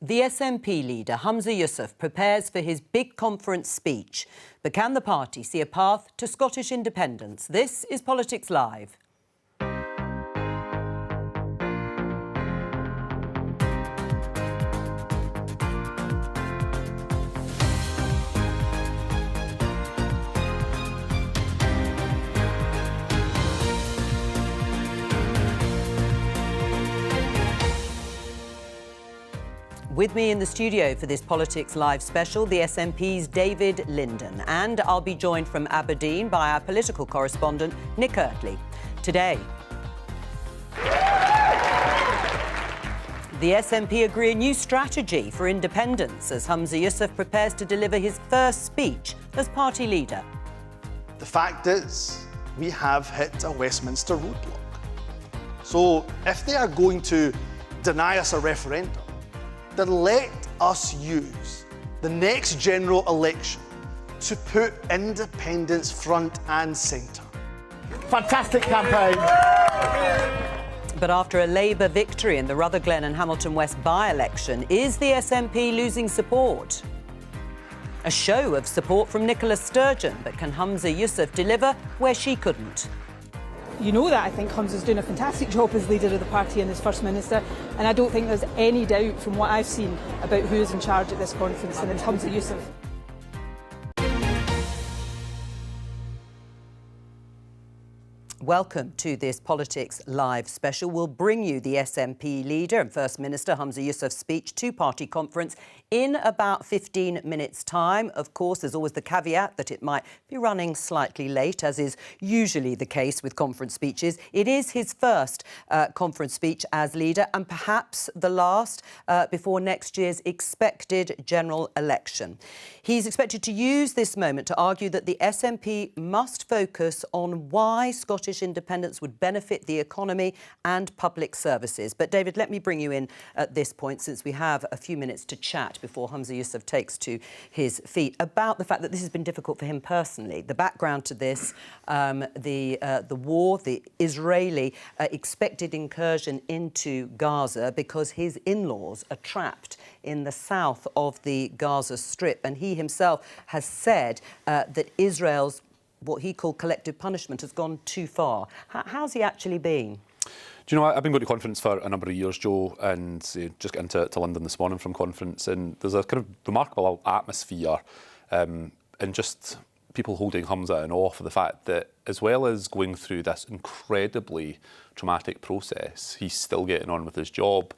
The SNP leader, Humza Yousef, prepares for his big conference speech. But can the party see a path to Scottish independence? This is Politics Live. With me in the studio for this Politics Live special, the SNP's David Linden. And I'll be joined from Aberdeen by our political correspondent, Nick Eartley. Today, the SNP agree a new strategy for independence as Humza Yousef prepares to deliver his first speech as party leader. The fact is, we have hit a Westminster roadblock. So if they are going to deny us a referendum, then let us use the next general election to put independence front and centre. Fantastic campaign. But after a Labour victory in the Rutherglen and Hamilton West by-election, is the SNP losing support? A show of support from Nicola Sturgeon, but can Humza Yousef deliver where she couldn't? You know that I think Humza's doing a fantastic job as leader of the party and as First Minister, and I don't think there's any doubt from what I've seen about who is in charge at this conference, and it's Humza Yousef. Welcome to this Politics Live special. We'll bring you the SNP leader and First Minister Humza Yousef's speech to party conference in about 15 minutes' time. Of course, there's always the caveat that it might be running slightly late, as is usually the case with conference speeches. It is his first conference speech as leader and perhaps the last before next year's expected general election. He's expected to use this moment to argue that the SNP must focus on why Scottish independence would benefit the economy and public services. But David, let me bring you in at this point, since we have a few minutes to chat before Humza Yousef takes to his feet, about the fact that this has been difficult for him personally. The background to this, the war, the Israeli expected incursion into Gaza because his in-laws are trapped in the south of the Gaza Strip. And he himself has said that Israel's what he called collective punishment has gone too far. How's he actually been? Do you know, I've been going to conference for a number of years, Jo, and just getting to London this morning from conference, and there's a kind of remarkable atmosphere and just people holding Humza in awe for the fact that, as well as going through this incredibly traumatic process, he's still getting on with his job.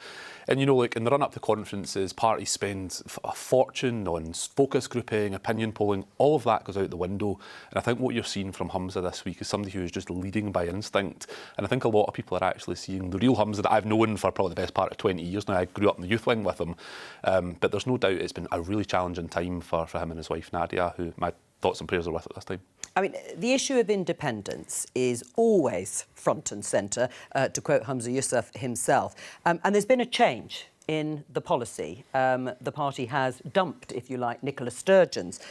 And, you know, like in the run-up to conferences, parties spend a fortune on focus grouping, opinion polling, all of that goes out the window. And I think what you're seeing from Humza this week is somebody who is just leading by instinct. And I think a lot of people are actually seeing the real Humza that I've known for probably the best part of 20 years now. I grew up in the youth wing with him. But there's no doubt it's been a really challenging time for him and his wife, Nadia, who my thoughts and prayers are with at this time. I mean, the issue of independence is always front and centre, to quote Humza Yousef himself. And there's been a change in the policy. The party has dumped, if you like, Nicola Sturgeon's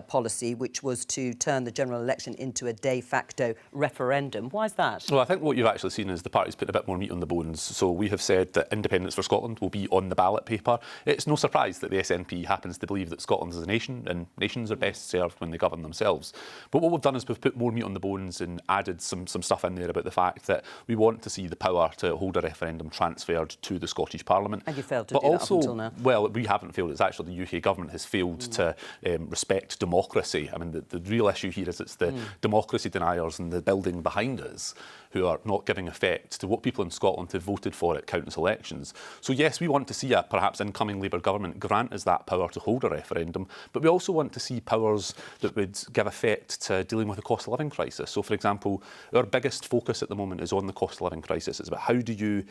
policy, which was to turn the general election into a de facto referendum. Why is that? Well, I think what you've actually seen is the party's put a bit more meat on the bones. So we have said that independence for Scotland will be on the ballot paper. It's no surprise that the SNP happens to believe that Scotland is a nation and nations are best served when they govern themselves. But what we've done is we've put more meat on the bones and added some stuff in there about the fact that we want to see the power to hold a referendum transferred to the Scottish Parliament. And you failed to do that up until now. Well, we haven't failed. It's actually the UK government has failed to respect democracy. I mean, the real issue here is it's the democracy deniers and the building behind us who are not giving effect to what people in Scotland have voted for at council elections. So yes, we want to see a perhaps incoming Labour government grant us that power to hold a referendum, but we also want to see powers that would give effect to dealing with the cost of living crisis. So, for example, our biggest focus at the moment is on the cost of living crisis. It's about how do you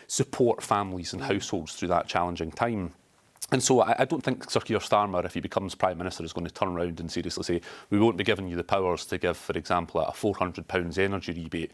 support families and households through that challenging time. And so I don't think Sir Keir Starmer, if he becomes Prime Minister, is going to turn around and seriously say, we won't be giving you the powers to give, for example, a £400 energy rebate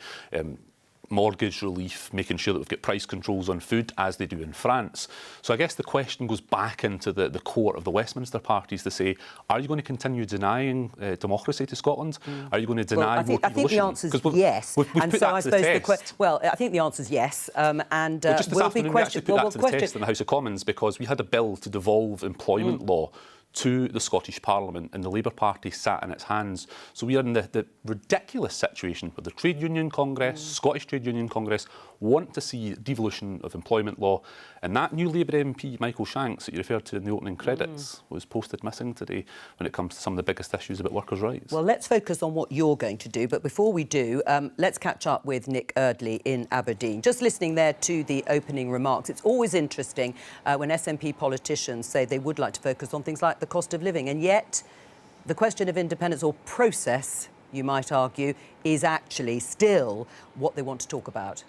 mortgage relief, making sure that we've got price controls on food, as they do in France. So I guess the question goes back into the core of the Westminster parties to say, are you going to continue denying democracy to Scotland? Are you going to deny more I think the answer is yes. We've put that to the test. I think the answer is yes. And just this will afternoon, be we actually put that to the question. test in the House of Commons, because we had a bill to devolve employment law to the Scottish Parliament, and the Labour Party sat in its hands. So we are in the ridiculous situation where the Trade Union Congress, Scottish Trade Union Congress, want to see devolution of employment law. And that new Labour MP, Michael Shanks, that you referred to in the opening credits, was posted missing today when it comes to some of the biggest issues about workers' rights. Well, let's focus on what you're going to do. But before we do, let's catch up with Nick Eardley in Aberdeen. Just listening there to the opening remarks, it's always interesting when SNP politicians say they would like to focus on things like the cost of living, and yet the question of independence, or process, you might argue, is actually still what they want to talk about.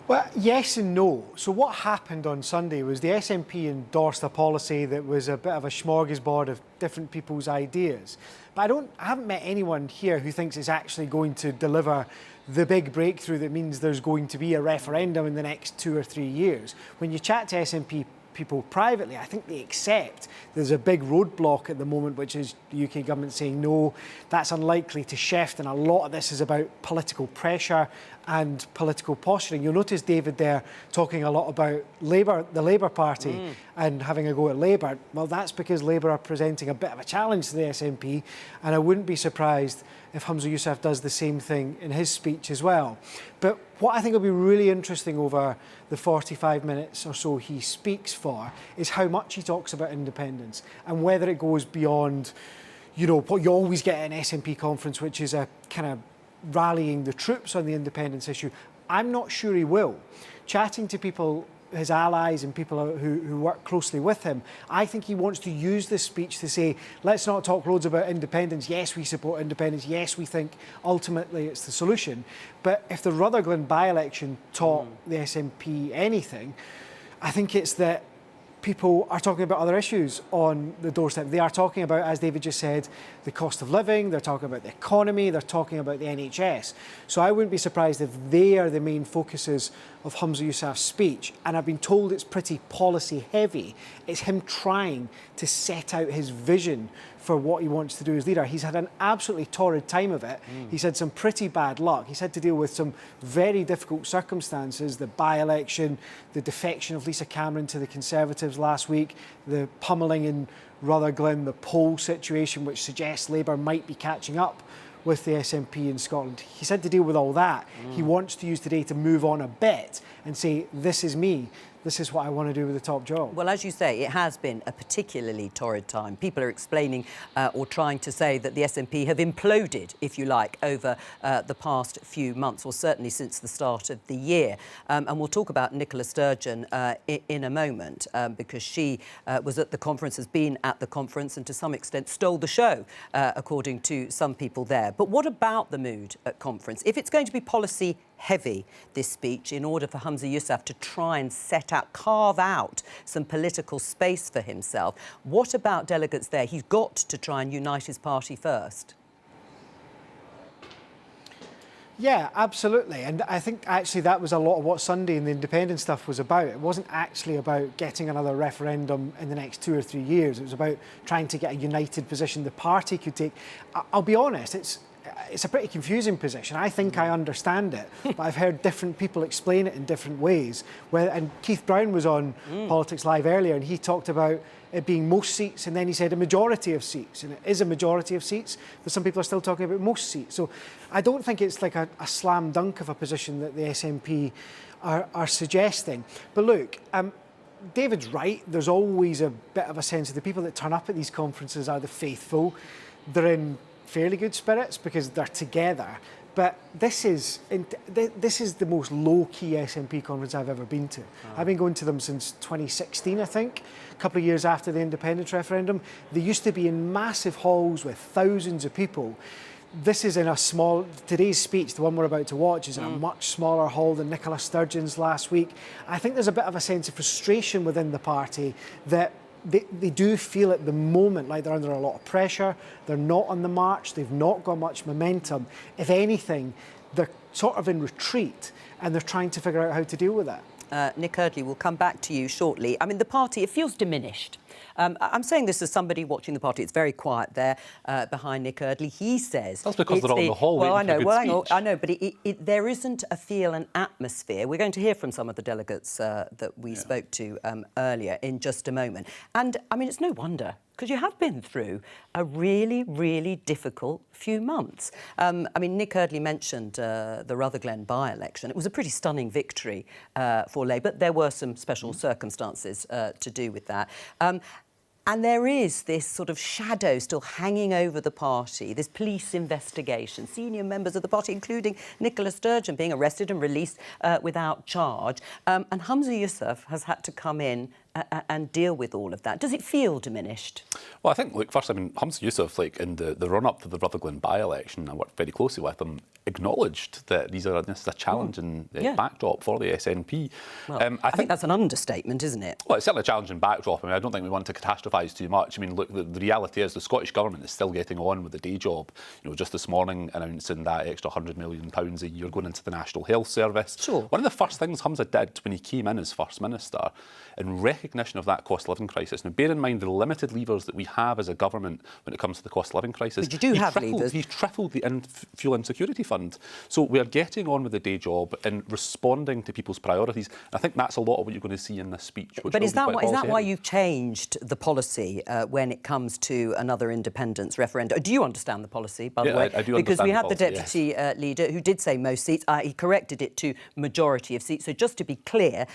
Well, yes and no. So what happened on Sunday was the SNP endorsed a policy that was a bit of a smorgasbord of different people's ideas. But I haven't met anyone here who thinks it's actually going to deliver the big breakthrough that means there's going to be a referendum in the next 2 or 3 years. When you chat to SNP people privately, I think they accept there's a big roadblock at the moment, which is the UK government saying no, that's unlikely to shift, and a lot of this is about political pressure and political posturing. You'll notice David there talking a lot about Labour, the Labour Party, and having a go at Labour. Well, that's because Labour are presenting a bit of a challenge to the SNP, and I wouldn't be surprised if Humza Yousef does the same thing in his speech as well. But what I think will be really interesting over the 45 minutes or so he speaks for is how much he talks about independence, and whether it goes beyond, you know, what you always get at an SNP conference, which is a kind of rallying the troops on the independence issue. I'm not sure he will. Chatting to people, his allies and people who work closely with him, I think he wants to use this speech to say, let's not talk loads about independence. Yes, we support independence. Yes, we think ultimately it's the solution. But if the Rutherglen by-election taught the SNP anything, I think it's that people are talking about other issues on the doorstep. They are talking about, as David just said, the cost of living, they're talking about the economy, they're talking about the NHS. So I wouldn't be surprised if they are the main focuses of Humza Yousef's speech. And I've been told it's pretty policy heavy. It's him trying to set out his vision for what he wants to do as leader. He's had an absolutely torrid time of it. He's had some pretty bad luck. He's had to deal with some very difficult circumstances, the by-election, the defection of Lisa Cameron to the Conservatives last week, the pummelling in Rutherglen, the poll situation, which suggests Labour might be catching up with the SNP in Scotland. He's had to deal with all that. He wants to use today to move on a bit and say, this is me. This is what I want to do with the top job. Well, as you say, it has been a particularly torrid time. People are explaining or trying to say that the SNP have imploded, if you like, over the past few months, or certainly since the start of the year. And we'll talk about Nicola Sturgeon in a moment, because she was at the conference, has been at the conference, and to some extent stole the show, according to some people there. But what about the mood at conference? If it's going to be policy heavy, this speech, in order for Humza Yousef to try and carve out some political space for himself, what about delegates there? He's got to try and unite his party first. Yeah, absolutely. And I think actually that was a lot of what Sunday and the independent stuff was about. It wasn't actually about getting another referendum in the next 2 or 3 years. It was about trying to get a united position the party could take. I'll be honest, it's a pretty confusing position. I think I understand it, but I've heard different people explain it in different ways. And Keith Brown was on Politics Live earlier, and he talked about it being most seats, and then he said a majority of seats. And it is a majority of seats, but some people are still talking about most seats. So I don't think it's like a slam dunk of a position that the SNP are suggesting. But look, David's right. There's always a bit of a sense of the people that turn up at these conferences are the faithful. They're in fairly good spirits because they're together. But this is the most low-key SNP conference I've ever been to. I've been going to them since 2016, I think, a couple of years after the independence referendum. They used to be in massive halls with thousands of people. This is in a small, today's speech, the one we're about to watch, is in a much smaller hall than Nicola Sturgeon's last week. I think there's a bit of a sense of frustration within the party that they do feel at the moment like they're under a lot of pressure. They're not on the march. They've not got much momentum. If anything, they're sort of in retreat, and they're trying to figure out how to deal with that. Nick Eardley, we'll come back to you shortly. I mean, the party, it feels diminished. I'm saying this as somebody watching the party. It's very quiet there behind Nick Eardley. He says... That's because they're all in the hall Well, I waiting for a good speech. I know, but there isn't a feel and atmosphere. We're going to hear from some of the delegates that we spoke to earlier in just a moment. And, I mean, it's no wonder, because you have been through a really, really difficult few months. I mean, Nick Eardley mentioned the Rutherglen by-election. It was a pretty stunning victory for Labour. There were some special circumstances to do with that. And there is this sort of shadow still hanging over the party, this police investigation, senior members of the party, including Nicola Sturgeon, being arrested and released without charge. And Humza Yousef has had to come in and deal with all of that. Does it feel diminished? Well, I think, look, first, I mean, Humza Yousef, like, in the run-up to the Rutherglen by-election, I worked very closely with him, acknowledged that this is a challenging backdrop for the SNP. Well, I think that's an understatement, isn't it? Well, it's certainly a challenging backdrop. I mean, I don't think we want to catastrophise too much. I mean, look, the reality is the Scottish Government is still getting on with the day job. You know, just this morning announcing that extra £100 million a year going into the National Health Service. Sure. One of the first things Humza did when he came in as First Minister, in recognition of that cost of living crisis. Now, bear in mind the limited levers that we have as a government when it comes to the cost of living crisis. But you do have levers. He's tripled the fuel insecurity fund. So we are getting on with the day job and responding to people's priorities. I think that's a lot of what you're going to see in this speech. But is that why you've changed the policy when it comes to another independence referendum? Do you understand the policy, by the way? I do because understand we had the policy, deputy leader who did say most seats. He corrected it to majority of seats. So just to be clear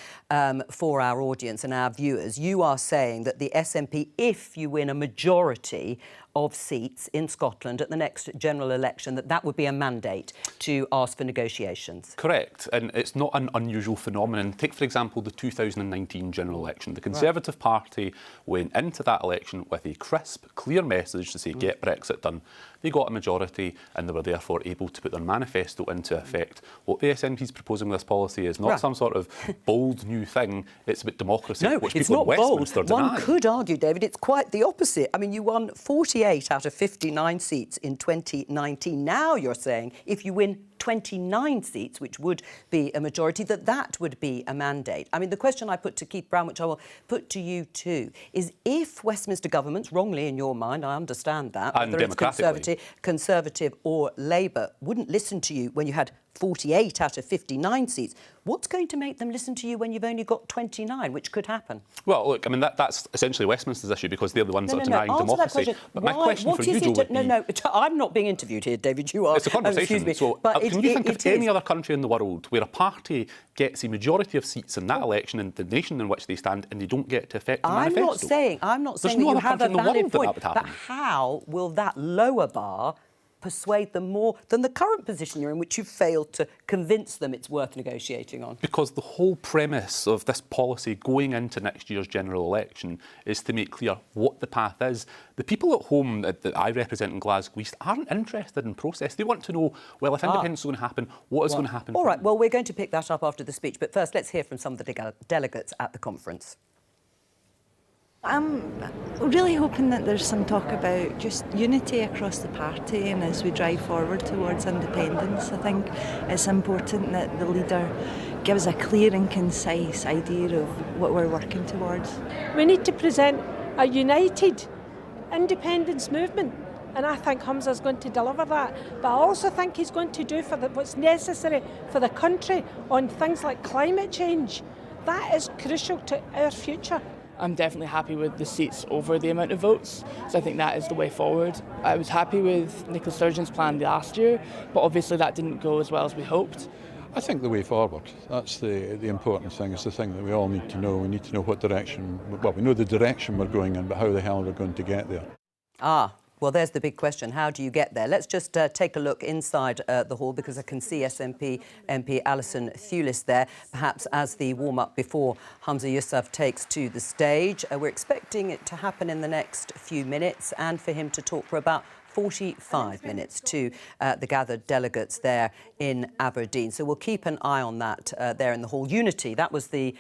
for our audience and our viewers, you are saying that the SNP, if you win a majority of seats in Scotland at the next general election, that would be a mandate to ask for negotiations. Correct, and it's not an unusual phenomenon. Take, for example, the 2019 general election. The Conservative Party went into that election with a crisp, clear message to say, get Brexit done. They got a majority and they were therefore able to put their manifesto into effect. What the SNP is proposing with this policy is not some sort of bold new thing, it's about democracy, which people in Westminster deny. One could argue, David, it's quite the opposite. I mean, you won 48 out of 59 seats in 2019. Now you're saying if you win 29 seats, which would be a majority, that would be a mandate. I mean, the question I put to Keith Brown, which I will put to you too, is if Westminster governments, wrongly in your mind, I understand that, and whether it's Conservative or Labour, wouldn't listen to you when you had 48 out of 59 seats, what's going to make them listen to you when you've only got 29, which could happen? Well, look, I mean, that's essentially Westminster's issue because they're the ones that are denying democracy. But my question for you, Jo, would be... No, I'm not being interviewed here, David, you are. It's a conversation. Excuse me. So, but can you think of any other country in the world where a party gets a majority of seats in that election in the nation in which they stand and they don't get to effect the manifesto? I'm not saying that you have a valid point, but how will that lower bar persuade them more than the current position you're in, which you've failed to convince them it's worth negotiating on? Because the whole premise of this policy going into next year's general election is to make clear what the path is. The people at home that I represent in Glasgow East aren't interested in process. They want to know, well, if independence is going to happen, what is going to happen? All right, well, we're going to pick that up after the speech, but first let's hear from some of the delegates at the conference. I'm really hoping that there's some talk about just unity across the party, and as we drive forward towards independence, I think it's important that the leader gives a clear and concise idea of what we're working towards. We need to present a united independence movement, and I think Humza's going to deliver that. But I also think he's going to do what's necessary for the country on things like climate change. That is crucial to our future. I'm definitely happy with the seats over the amount of votes, so I think that is the way forward. I was happy with Nicola Sturgeon's plan last year, but obviously that didn't go as well as we hoped. I think the way forward, that's the important thing, it's the thing that we all need to know. We need to know what direction, well, we know the direction we're going in, but how the hell we're going to get there. Well, there's the big question. How do you get there? Let's just take a look inside the hall, because I can see SNP MP Alison Thewlis there, perhaps as the warm-up before Humza Yousef takes to the stage. We're expecting it to happen in the next few minutes and for him to talk for about 45 minutes to the gathered delegates there in Aberdeen. So we'll keep an eye on that there in the hall. Unity, that was the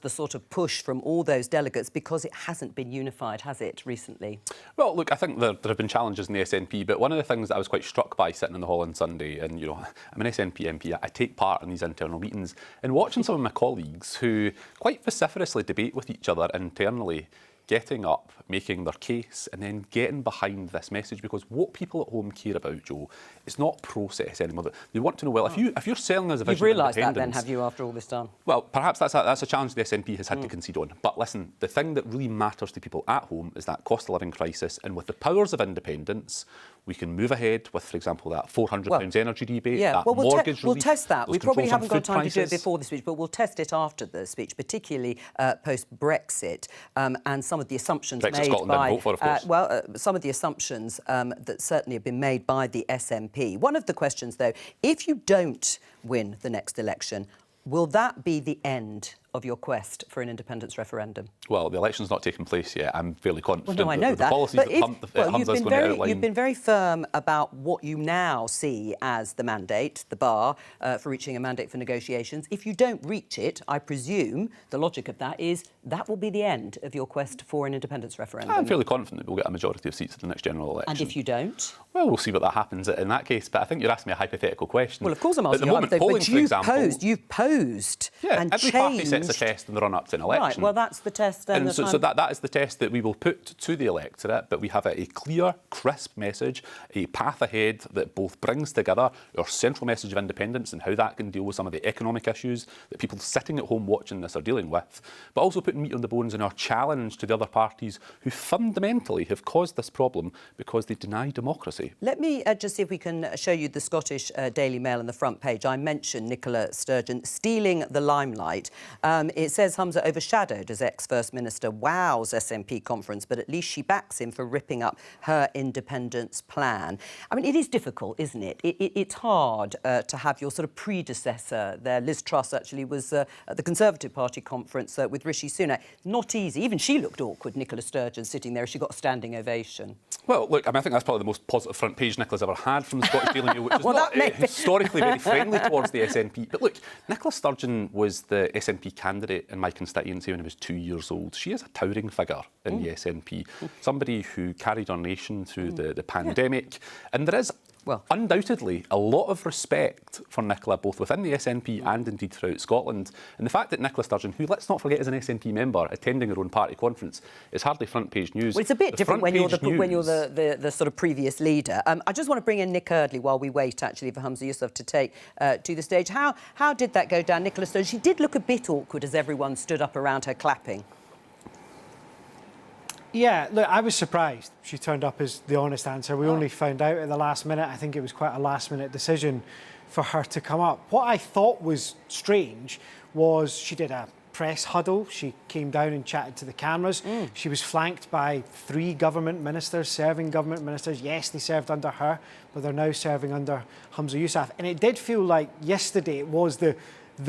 sort of push from all those delegates, because it hasn't been unified, has it, recently? Well, look, I think there have been challenges in the SNP, but one of the things that I was quite struck by sitting in the hall on Sunday, and, you know, I'm an SNP MP, I take part in these internal meetings, and watching some of my colleagues who quite vociferously debate with each other internally, getting up, making their case, and then getting behind this message, because what people at home care about, Jo, is not process anymore. They want to know, well, if you're selling us a vision of independence... You've realised that then, have you, after all this time? Well, perhaps that's a challenge the SNP has had to concede on. But listen, the thing that really matters to people at home is that cost of living crisis, and with the powers of independence, we can move ahead with, for example, that £400 energy rebate, that mortgage relief. We'll test that. We probably haven't got time prices. to do it before the speech, but we'll test it after the speech, particularly post-Brexit, and some of the assumptions Brexit made Scotland by... didn't vote for, of course. Some of the assumptions that certainly have been made by the SNP. One of the questions, though, if you don't win the next election, will that be the end of your quest for an independence referendum? Well, the election's not taken place yet. I'm fairly confident. Well, no, I know the that. policies But that Humza's going to outline... You've been very firm about what you now see as the mandate, the bar, for reaching a mandate for negotiations. If you don't reach it, I presume the logic of that is that will be the end of your quest for an independence referendum. I'm fairly confident that we'll get a majority of seats at the next general election. And if you don't? Well, we'll see what that happens in that case. But I think you're asking me a hypothetical question. Well, of course I'm asking you, but you've posed and every changed... party sets a test in the run-up to an election. Right, well, that's the test then. And so that is the test that we will put to the electorate, but we have a clear, crisp message, a path ahead that both brings together our central message of independence and how that can deal with some of the economic issues that people sitting at home watching this are dealing with, but also putting meat on the bones in our challenge to the other parties who fundamentally have caused this problem because they deny democracy. Let me just see if we can show you the Scottish Daily Mail on the front page. I mentioned Nicola Sturgeon stealing the limelight. It says Humza overshadowed as ex-First Minister wows SNP conference, but at least she backs him for ripping up her independence plan. I mean, it is difficult, isn't it? It's hard to have your sort of predecessor there. Liz Truss actually was at the Conservative Party conference with Rishi Sunak. Not easy. Even she looked awkward, Nicola Sturgeon, sitting there. She got a standing ovation. Well, look, I mean, I think that's probably the most positive front page Nicola's ever had from the Scottish Daily Mail, which is not historically very friendly towards the SNP. But look, Nicola Sturgeon was the SNP candidate in my constituency when I was 2 years old. She is a towering figure in the SNP, somebody who carried our nation through the pandemic. And there is undoubtedly a lot of respect for Nicola, both within the SNP and indeed throughout Scotland. And the fact that Nicola Sturgeon, who, let's not forget, is an SNP member, attending her own party conference, is hardly front-page news. Well, it's a bit different when you're the sort of previous leader. I just want to bring in Nick Eardley while we wait, actually, for Humza Yousef to take to the stage. How did that go down, Nicola Sturgeon? She did look a bit awkward as everyone stood up around her clapping. Yeah, look, I was surprised she turned up as the honest answer. We only found out at the last minute. I think it was quite a last-minute decision for her to come up. What I thought was strange was she did a press huddle. She came down and chatted to the cameras. She was flanked by 3 government ministers, serving government ministers. Yes, they served under her, but they're now serving under Humza Yousef. And it did feel like yesterday it was the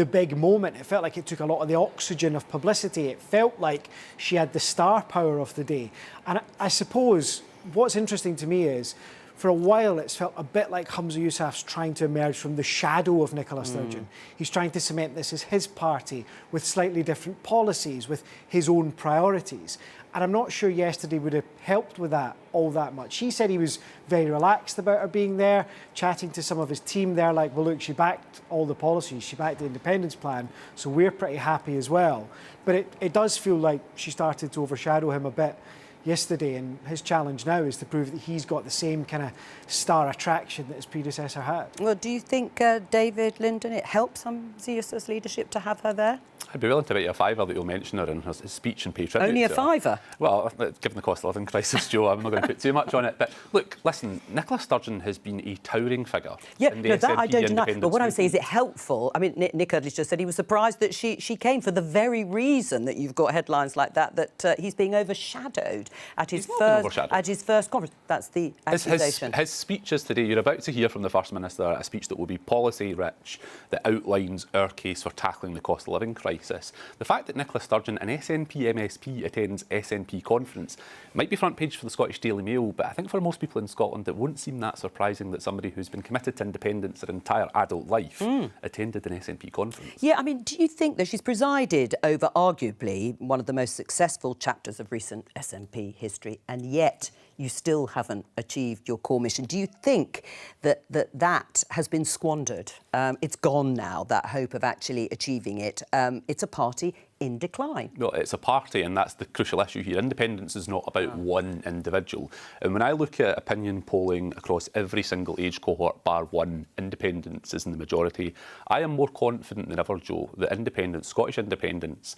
big moment. It felt like it took a lot of the oxygen of publicity. It felt like she had the star power of the day. And I suppose what's interesting to me is, for a while, it's felt a bit like Humza Yousef's trying to emerge from the shadow of Nicola Sturgeon. He's trying to cement this as his party, with slightly different policies, with his own priorities. And I'm not sure yesterday would have helped with that all that much. He said he was very relaxed about her being there, chatting to some of his team there, like, well, look, she backed all the policies, she backed the independence plan, so we're pretty happy as well. But it does feel like she started to overshadow him a bit yesterday, and his challenge now is to prove that he's got the same kind of star attraction that his predecessor had. Well, do you think, David Linden, it helps Humza Yousef's leadership to have her there? I'd be willing to bet you a fiver that you'll mention her in his speech and pay tribute. Only a fiver? Well, given the cost of living crisis, Jo, I'm not going to put too much on it. But look, listen, Nicola Sturgeon has been a towering figure in the SNP that I don't deny. But what I'm saying is, movement. it helpful? I mean, Nick Eardley just said he was surprised that she came for the very reason that you've got headlines like that he's being overshadowed. at his He's not been overshadowed. at his first conference. That's the accusation. His speeches today, you're about to hear from the First Minister a speech that will be policy-rich, that outlines our case for tackling the cost of living crisis. The fact that Nicola Sturgeon, an SNP MSP, attends SNP conference might be front page for the Scottish Daily Mail, but I think for most people in Scotland it won't seem that surprising that somebody who's been committed to independence their entire adult life attended an SNP conference. Yeah, I mean, do you think that she's presided over arguably one of the most successful chapters of recent SNP history, and yet you still haven't achieved your core mission? Do you think that has been squandered? It's gone now, that hope of actually achieving it. It's a party in decline. No, it's a party, and that's the crucial issue here. Independence is not about one individual. And when I look at opinion polling across every single age cohort, bar one, independence is in the majority. I am more confident than ever, Jo, that independence, Scottish independence,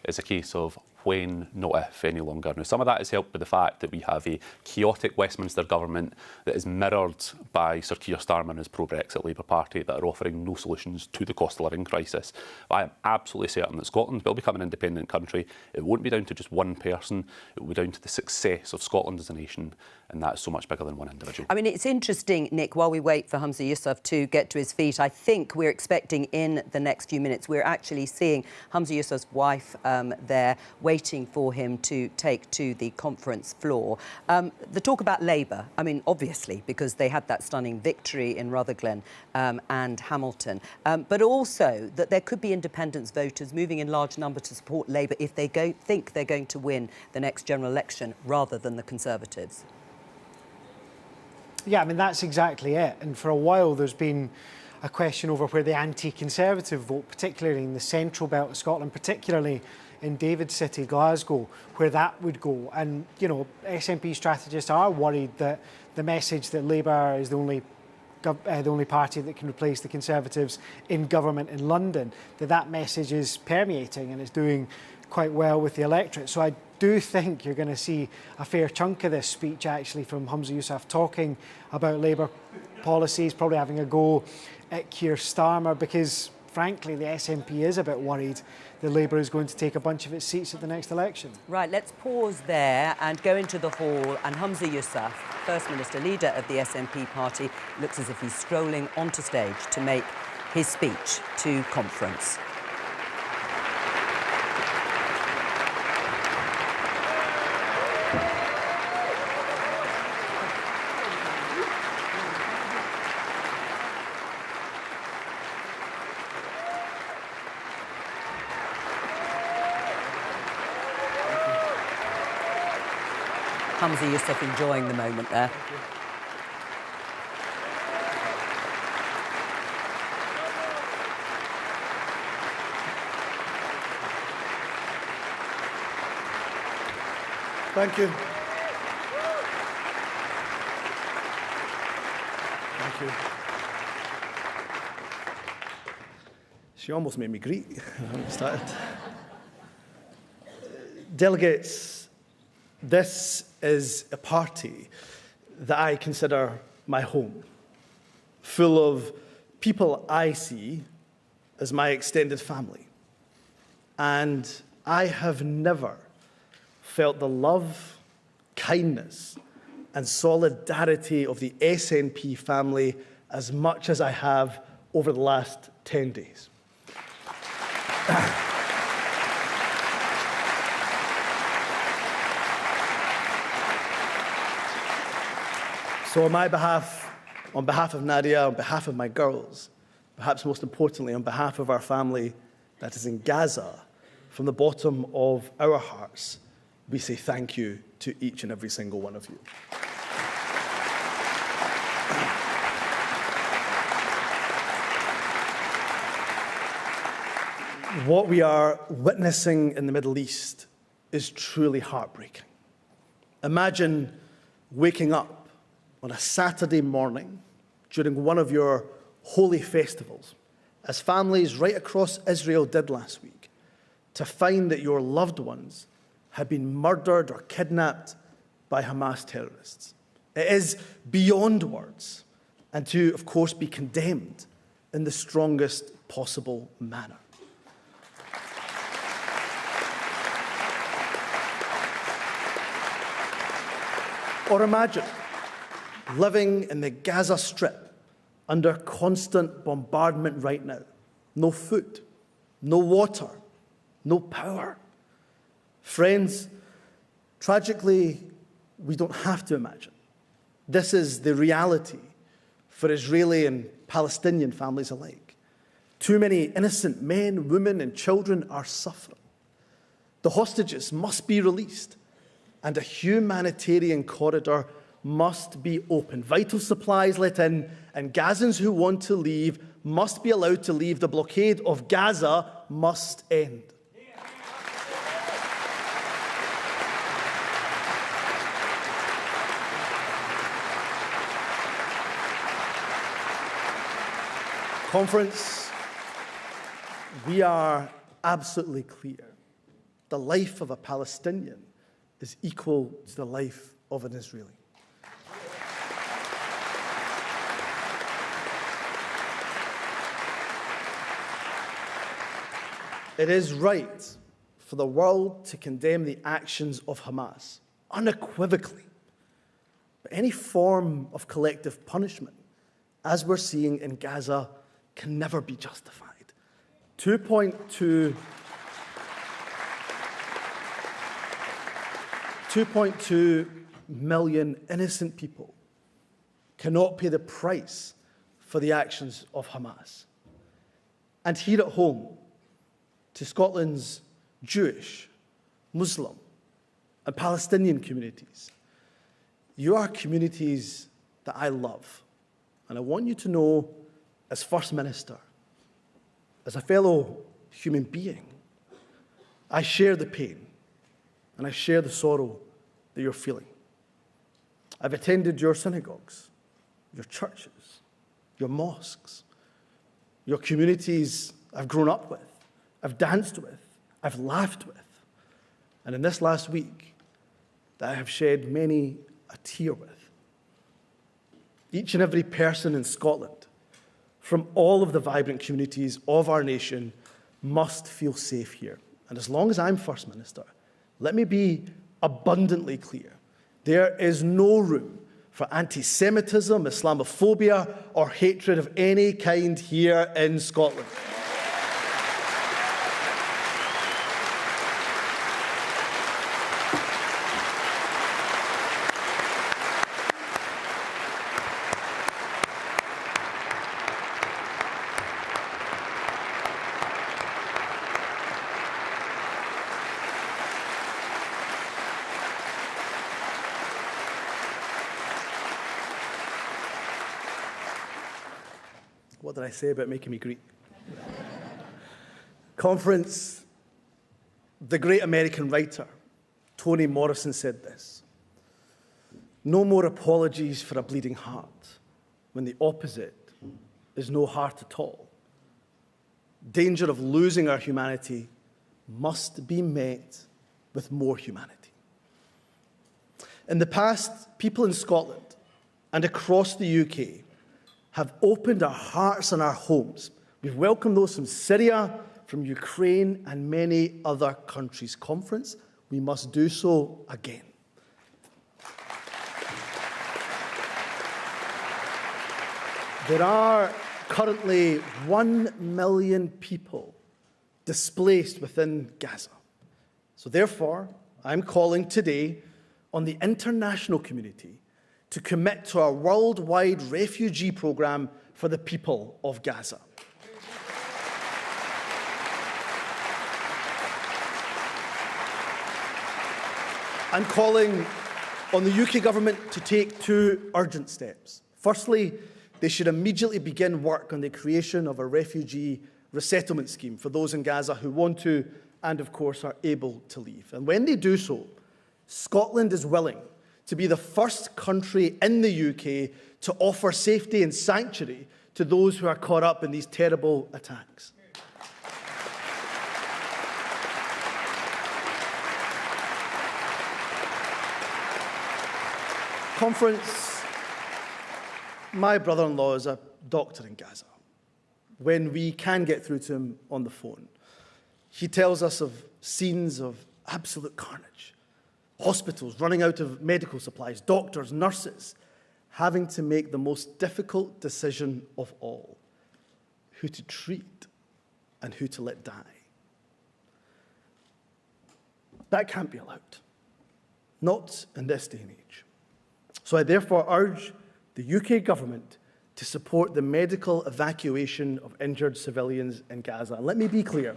is a case of when, not if, any longer. Now, some of that is helped by the fact that we have a chaotic Westminster government that is mirrored by Sir Keir Starmer and his pro-Brexit Labour Party that are offering no solutions to the cost of living crisis. But I am absolutely certain that Scotland will become an independent country. It won't be down to just one person. It will be down to the success of Scotland as a nation, and that is so much bigger than one individual. I mean, it's interesting, Nick, while we wait for Humza Yousef to get to his feet, I think we're expecting in the next few minutes, we're actually seeing Humza Yousef's wife there waiting for him to take to the conference floor. The talk about Labour, I mean, obviously, because they had that stunning victory in Rutherglen and Hamilton, but also that there could be independence voters moving in large number to support Labour if they think they're going to win the next general election rather than the Conservatives. Yeah, I mean, that's exactly it. And for a while, there's been a question over where the anti-Conservative vote, particularly in the central belt of Scotland, particularly in David City, Glasgow, where that would go. And, you know, SNP strategists are worried that the message that Labour is the only party that can replace the Conservatives in government in London, that message is permeating and it's doing quite well with the electorate. So I do think you're going to see a fair chunk of this speech actually from Humza Yousef talking about Labour policies, probably having a go at Keir Starmer, because frankly the SNP is a bit worried that Labour is going to take a bunch of its seats at the next election. Right, let's pause there and go into the hall, and Humza Yousef, First Minister, leader of the SNP party, looks as if he's strolling onto stage to make his speech to conference. Humza Yousef enjoying the moment there. Thank you. Thank you. She almost made me greet. I haven't started. Delegates, this is a party that I consider my home, full of people I see as my extended family. And I have never felt the love, kindness, and solidarity of the SNP family as much as I have over the last 10 days. So on my behalf, on behalf of Nadia, on behalf of my girls, perhaps most importantly, on behalf of our family that is in Gaza, from the bottom of our hearts, we say thank you to each and every single one of you. What we are witnessing in the Middle East is truly heartbreaking. Imagine waking up on a Saturday morning during one of your holy festivals, as families right across Israel did last week, to find that your loved ones had been murdered or kidnapped by Hamas terrorists. It is beyond words, and to, of course, be condemned in the strongest possible manner. Or imagine living in the Gaza Strip under constant bombardment right now. No food, no water, no power. Friends, tragically, we don't have to imagine. This is the reality for Israeli and Palestinian families alike. Too many innocent men, women, and children are suffering. The hostages must be released, and a humanitarian corridor must be opened. Vital supplies let in, and Gazans who want to leave must be allowed to leave. The blockade of Gaza must end. Conference, we are absolutely clear. The life of a Palestinian is equal to the life of an Israeli. It is right for the world to condemn the actions of Hamas, unequivocally. But any form of collective punishment, as we're seeing in Gaza, can never be justified. 2.2 million innocent people cannot pay the price for the actions of Hamas. And here at home, to Scotland's Jewish, Muslim, and Palestinian communities, you are communities that I love. And I want you to know, as First Minister, as a fellow human being, I share the pain and I share the sorrow that you're feeling. I've attended your synagogues, your churches, your mosques, your communities I've grown up with, I've danced with, I've laughed with, and in this last week, that I have shed many a tear with. Each and every person in Scotland, from all of the vibrant communities of our nation, must feel safe here. And as long as I'm First Minister, let me be abundantly clear. There is no room for anti-Semitism, Islamophobia, or hatred of any kind here in Scotland. What did I say about making me Greek? Conference, the great American writer Toni Morrison said this: "No more apologies for a bleeding heart when the opposite is no heart at all. Danger of losing our humanity must be met with more humanity." In the past, people in Scotland and across the UK have opened our hearts and our homes. We've welcomed those from Syria, from Ukraine, and many other countries. Conference, we must do so again. There are currently 1 million people displaced within Gaza. So therefore, I'm calling today on the international community to commit to a worldwide refugee programme for the people of Gaza. I'm calling on the UK government to take two urgent steps. Firstly, they should immediately begin work on the creation of a refugee resettlement scheme for those in Gaza who want to and, of course, are able to leave. And when they do so, Scotland is willing to be the first country in the UK to offer safety and sanctuary to those who are caught up in these terrible attacks. Conference, my brother-in-law is a doctor in Gaza. When we can get through to him on the phone, he tells us of scenes of absolute carnage. hospitals running out of medical supplies, doctors, nurses, having to make the most difficult decision of all: who to treat and who to let die. That can't be allowed, not in this day and age. So I therefore urge the UK government to support the medical evacuation of injured civilians in Gaza. And let me be clear.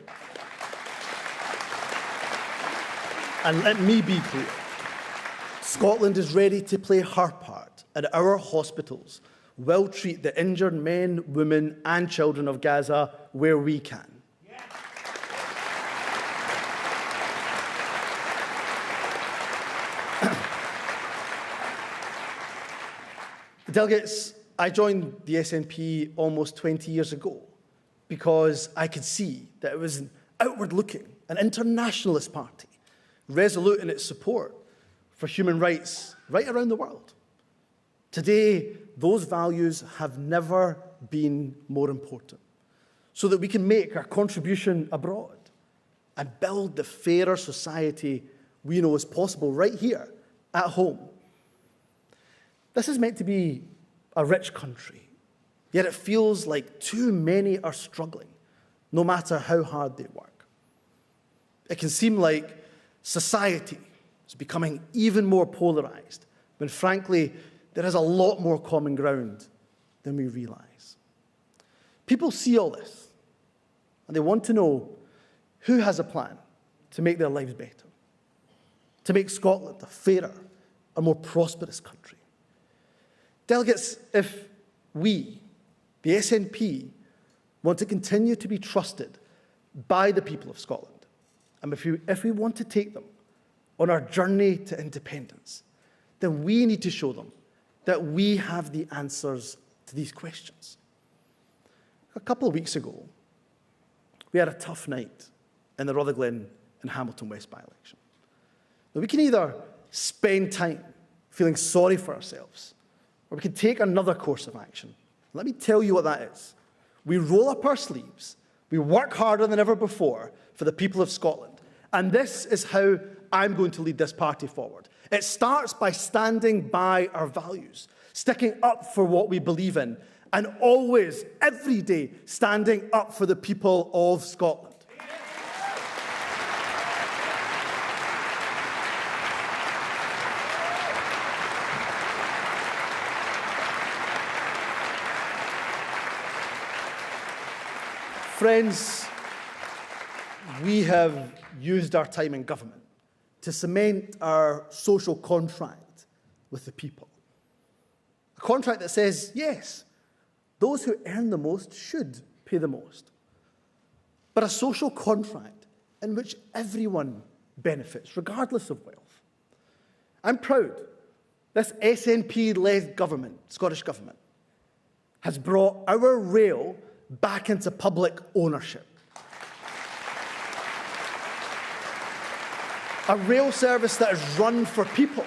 Scotland is ready to play her part, and our hospitals will treat the injured men, women and children of Gaza where we can. Delegates, I joined the SNP almost 20 years ago because I could see that it was an outward-looking, an internationalist party, resolute in its support for human rights right around the world. Today, those values have never been more important, so that we can make our contribution abroad and build the fairer society we know is possible right here at home. This is meant to be a rich country, yet it feels like too many are struggling, no matter how hard they work. It can seem like society is becoming even more polarised, when frankly, there is a lot more common ground than we realise. People see all this, and they want to know who has a plan to make their lives better, to make Scotland a fairer, a more prosperous country. Delegates, if we, the SNP, want to continue to be trusted by the people of Scotland, and if we want to take them on our journey to independence, then we need to show them that we have the answers to these questions. A couple of weeks ago, we had a tough night in the Rutherglen and Hamilton West by-election. Now, we can either spend time feeling sorry for ourselves, or we can take another course of action. Let me tell you what that is. We roll up our sleeves, we work harder than ever before for the people of Scotland, and this is how I'm going to lead this party forward. It starts by standing by our values, sticking up for what we believe in, and always, every day, standing up for the people of Scotland. Friends, we have used our time in government to cement our social contract with the people. A contract that says, yes, those who earn the most should pay the most, but a social contract in which everyone benefits, regardless of wealth. I'm proud this SNP-led government, Scottish Government, has brought our rail back into public ownership. A rail service that is run for people,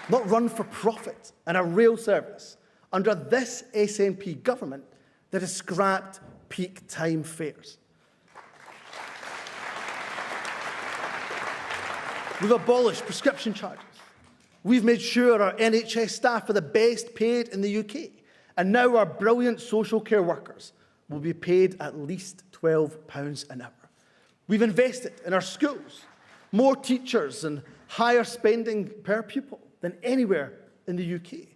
not run for profit, and a rail service under this SNP government that has scrapped peak time fares. We've abolished prescription charges. We've made sure our NHS staff are the best paid in the UK, and now our brilliant social care workers will be paid at least £12 an hour. We've invested in our schools, more teachers and higher spending per pupil than anywhere in the UK.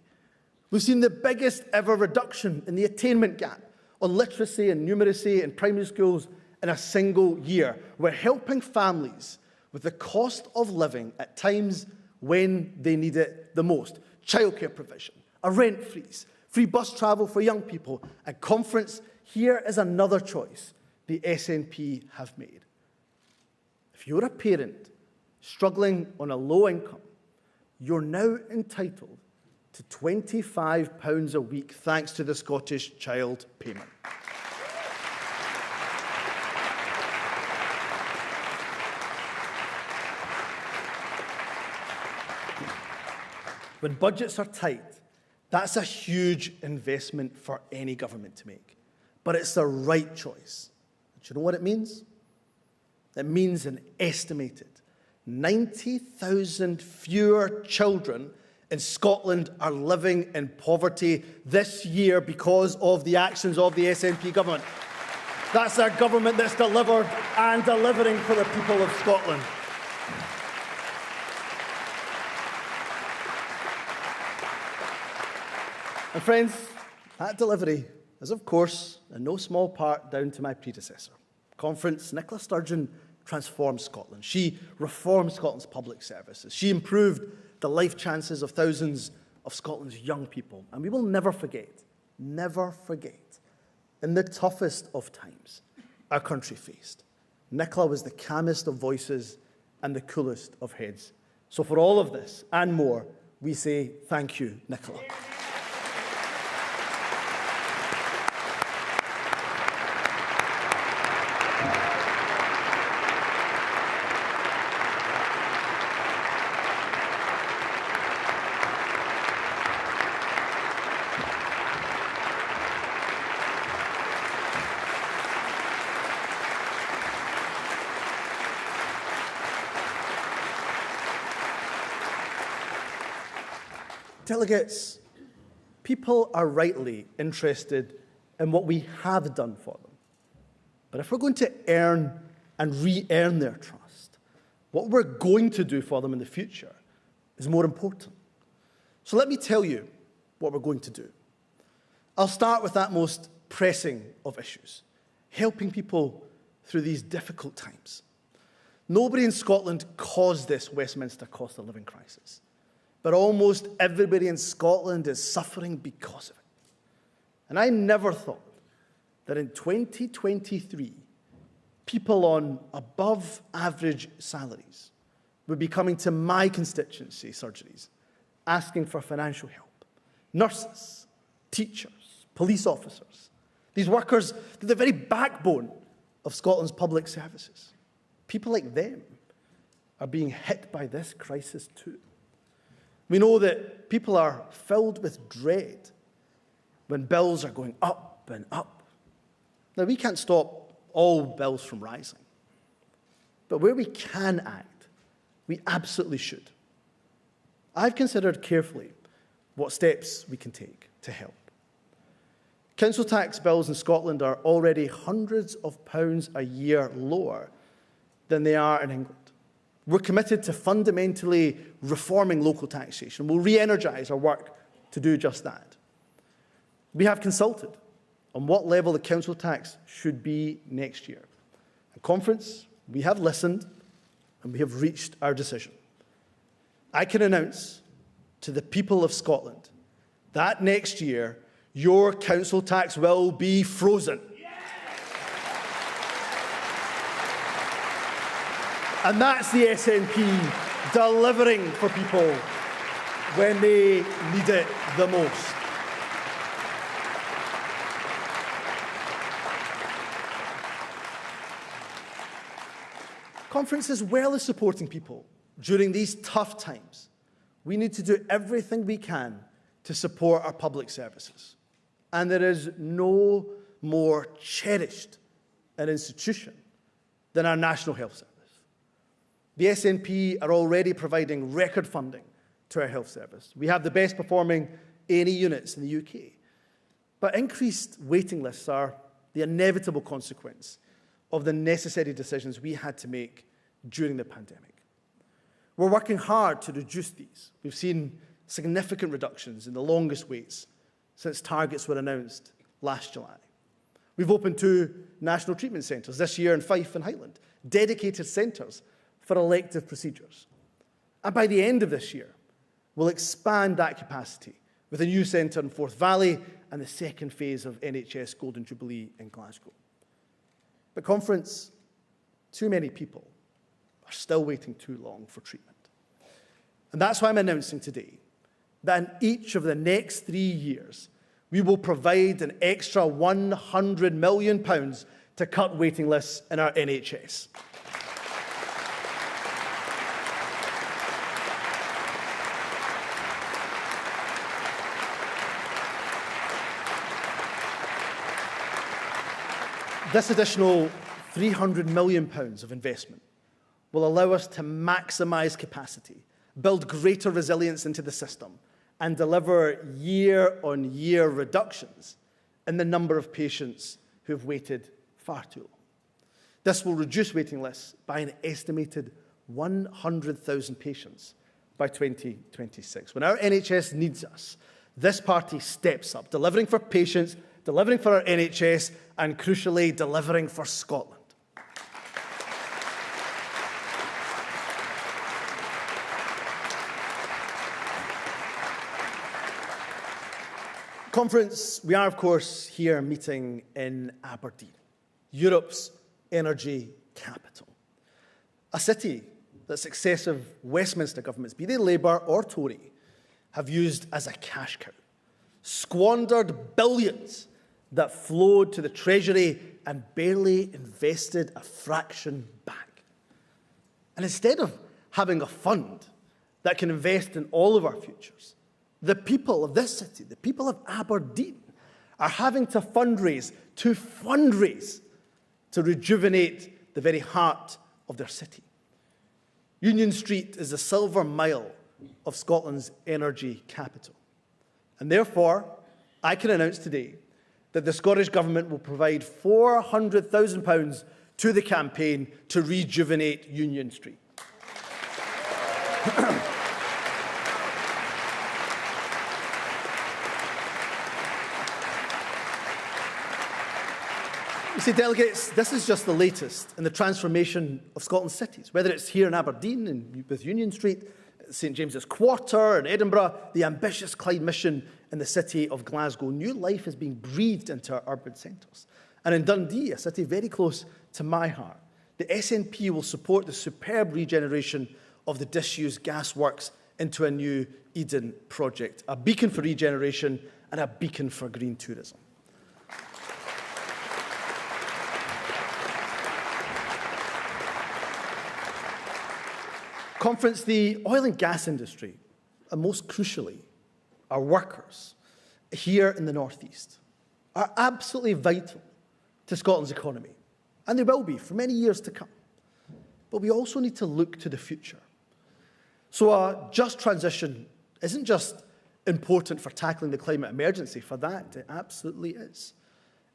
We've seen the biggest ever reduction in the attainment gap on literacy and numeracy in primary schools in a single year. We're helping families with the cost of living at times when they need it the most. Childcare provision, a rent freeze, free bus travel for young people, and conference. Here is another choice the SNP have made. If you're a parent struggling on a low income, you're now entitled to £25 a week thanks to the Scottish Child Payment. When budgets are tight, that's a huge investment for any government to make. But it's the right choice. Do you know what it means? It means an estimated 90,000 fewer children in Scotland are living in poverty this year because of the actions of the SNP government. That's a government that's delivered and delivering for the people of Scotland. And friends, that delivery is, of course, in no small part down to my predecessor. Conference Nicola Sturgeon transformed Scotland. She reformed Scotland's public services. She improved the life chances of thousands of Scotland's young people. And we will never forget, in the toughest of times our country faced, Nicola was the calmest of voices and the coolest of heads. So for all of this and more, we say thank you, Nicola. Delegates, people are rightly interested in what we have done for them. But if we're going to earn and re-earn their trust, what we're going to do for them in the future is more important. So let me tell you what we're going to do. I'll start with that most pressing of issues, helping people through these difficult times. Nobody in Scotland caused this Westminster cost of living crisis, but almost everybody in Scotland is suffering because of it. And I never thought that in 2023, people on above average salaries would be coming to my constituency surgeries asking for financial help. Nurses, teachers, police officers, these workers, they're the very backbone of Scotland's public services. People like them are being hit by this crisis too. We know that people are filled with dread when bills are going up and up. Now, we can't stop all bills from rising, but where we can act, we absolutely should. I've considered carefully what steps we can take to help. Council tax bills in Scotland are already hundreds of pounds a year lower than they are in England. We're committed to fundamentally reforming local taxation. We'll re-energise our work to do just that. We have consulted on what level the council tax should be next year. At conference, we have listened and we have reached our decision. I can announce to the people of Scotland that next year, your council tax will be frozen. And that's the SNP delivering for people when they need it the most. Conference, as well as supporting people during these tough times, we need to do everything we can to support our public services. And there is no more cherished an institution than our National Health Service. The SNP are already providing record funding to our health service. We have the best performing A&E units in the UK. But increased waiting lists are the inevitable consequence of the necessary decisions we had to make during the pandemic. We're working hard to reduce these. We've seen significant reductions in the longest waits since targets were announced last July. We've opened 2 national treatment centres this year in Fife and Highland, dedicated centres for elective procedures. And by the end of this year, we'll expand that capacity with a new centre in Forth Valley and the second phase of NHS Golden Jubilee in Glasgow. But conference, too many people are still waiting too long for treatment. And that's why I'm announcing today that in each of the next 3 years, we will provide an extra £100 million to cut waiting lists in our NHS. This additional £300 million of investment will allow us to maximise capacity, build greater resilience into the system, and deliver year-on-year reductions in the number of patients who have waited far too long. This will reduce waiting lists by an estimated 100,000 patients by 2026. When our NHS needs us, this party steps up, delivering for patients, delivering for our NHS, and crucially, delivering for Scotland. Conference, we are, of course, here meeting in Aberdeen, Europe's energy capital. A city that successive Westminster governments, be they Labour or Tory, have used as a cash cow, squandered billions that flowed to the Treasury and barely invested a fraction back. And instead of having a fund that can invest in all of our futures, the people of this city, the people of Aberdeen, are having to fundraise to rejuvenate the very heart of their city. Union Street is the silver mile of Scotland's energy capital. And therefore, I can announce today that the Scottish Government will provide £400,000 to the campaign to rejuvenate Union Street. You see, delegates, this is just the latest in the transformation of Scotland's cities, whether it's here in Aberdeen and with Union Street, St James's Quarter in Edinburgh, the ambitious Clyde mission in the city of Glasgow. New life is being breathed into our urban centres. And in Dundee, a city very close to my heart, the SNP will support the superb regeneration of the disused gas works into a new Eden project, a beacon for regeneration and a beacon for green tourism. Conference, the oil and gas industry, and most crucially, our workers here in the North East, are absolutely vital to Scotland's economy, and they will be for many years to come. But we also need to look to the future. So a just transition isn't just important for tackling the climate emergency. For that, it absolutely is.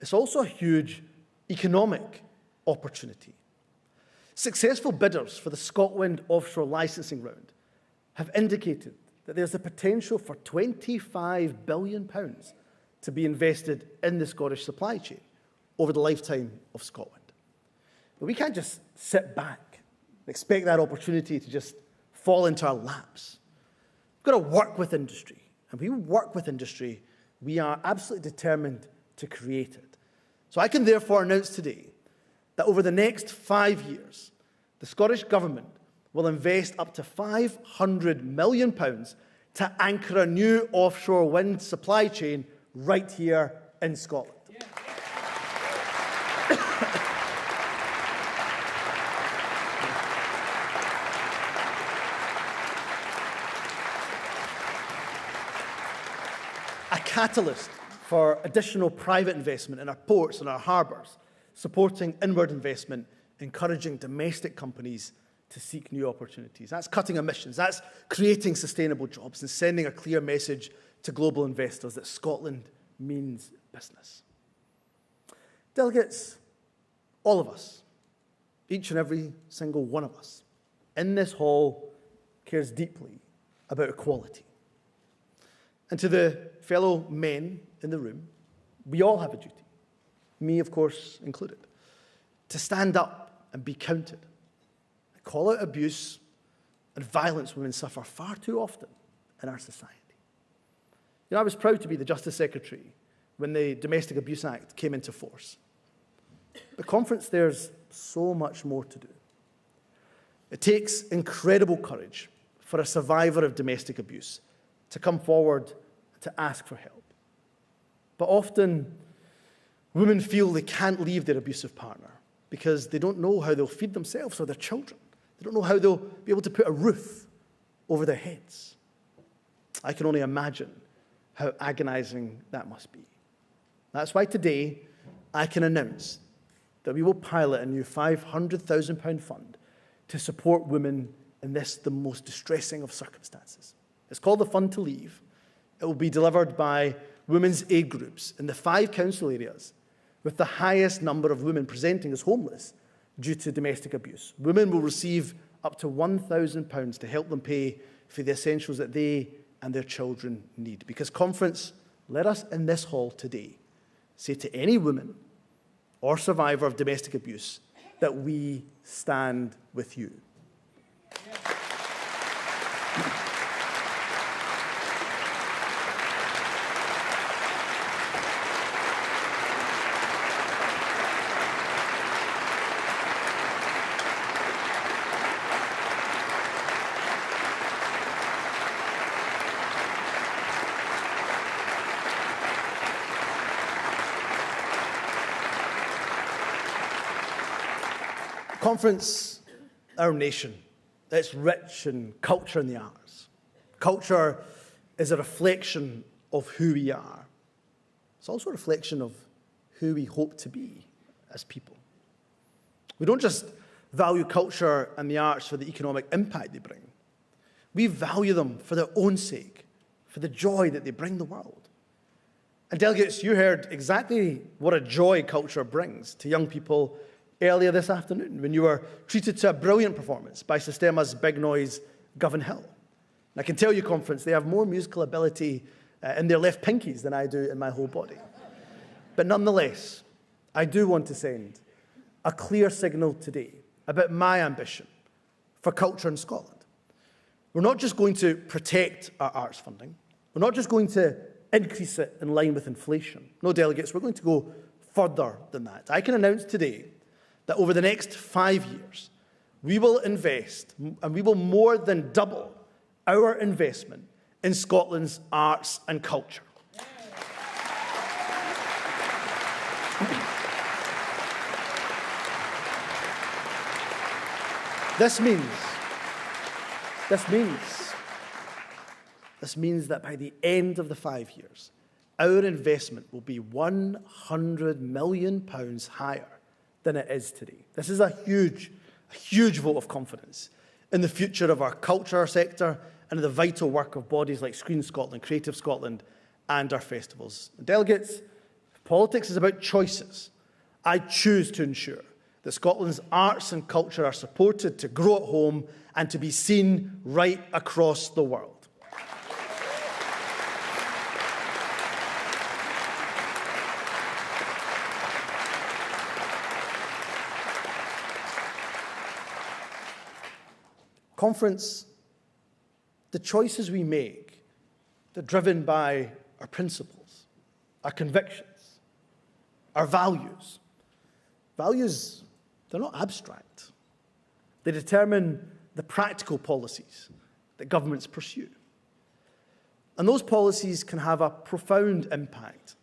It's also a huge economic opportunity. Successful bidders for the ScotWind offshore licensing round have indicated that there's the potential for £25 billion to be invested in the Scottish supply chain over the lifetime of Scotland. But we can't just sit back and expect that opportunity to just fall into our laps. We've got to work with industry. And if we work with industry, we are absolutely determined to create it. So I can therefore announce today that over the next 5 years, the Scottish Government will invest up to £500 million to anchor a new offshore wind supply chain right here in Scotland. A catalyst for additional private investment in our ports and our harbours, supporting inward investment, encouraging domestic companies to seek new opportunities. That's cutting emissions, that's creating sustainable jobs and sending a clear message to global investors that Scotland means business. Delegates, all of us, each and every single one of us in this hall cares deeply about equality. And to the fellow men in the room, we all have a duty, me of course included, to stand up and be counted. Call out abuse and violence women suffer far too often in our society. You know, I was proud to be the Justice Secretary when the Domestic Abuse Act came into force. But conference, there's so much more to do. It takes incredible courage for a survivor of domestic abuse to come forward to ask for help. But often, women feel they can't leave their abusive partner because they don't know how they'll feed themselves or their children. They don't know how they'll be able to put a roof over their heads. I can only imagine how agonizing that must be. That's why today I can announce that we will pilot a new £500,000 fund to support women in this, the most distressing of circumstances. It's called the Fund to Leave. It will be delivered by women's aid groups in the 5 council areas with the highest number of women presenting as homeless due to domestic abuse. Women will receive up to £1,000 to help them pay for the essentials that they and their children need. Because, conference, let us in this hall today say to any woman or survivor of domestic abuse that we stand with you. Conference, our nation, it's rich in culture and the arts. Culture is a reflection of who we are. It's also a reflection of who we hope to be as people. We don't just value culture and the arts for the economic impact they bring. We value them for their own sake, for the joy that they bring the world. And delegates, you heard exactly what a joy culture brings to young people earlier this afternoon when you were treated to a brilliant performance by Sistema's Big Noise Govan Hill. And I can tell you, conference, they have more musical ability in their left pinkies than I do in my whole body. But nonetheless, I do want to send a clear signal today about my ambition for culture in Scotland. We're not just going to protect our arts funding. We're not just going to increase it in line with inflation. No, delegates, we're going to go further than that. I can announce today that over the next 5 years, we will invest, and we will more than double our investment in Scotland's arts and culture. This means that by the end of the 5 years, our investment will be £100 million higher than it is today. This is a huge vote of confidence in the future of our culture sector and in the vital work of bodies like Screen Scotland, Creative Scotland, and our festivals. And delegates, politics is about choices. I choose to ensure that Scotland's arts and culture are supported to grow at home and to be seen right across the world. Conference, the choices we make, they're driven by our principles, our convictions, our values. Values, they're not abstract. They determine the practical policies that governments pursue. And those policies can have a profound impact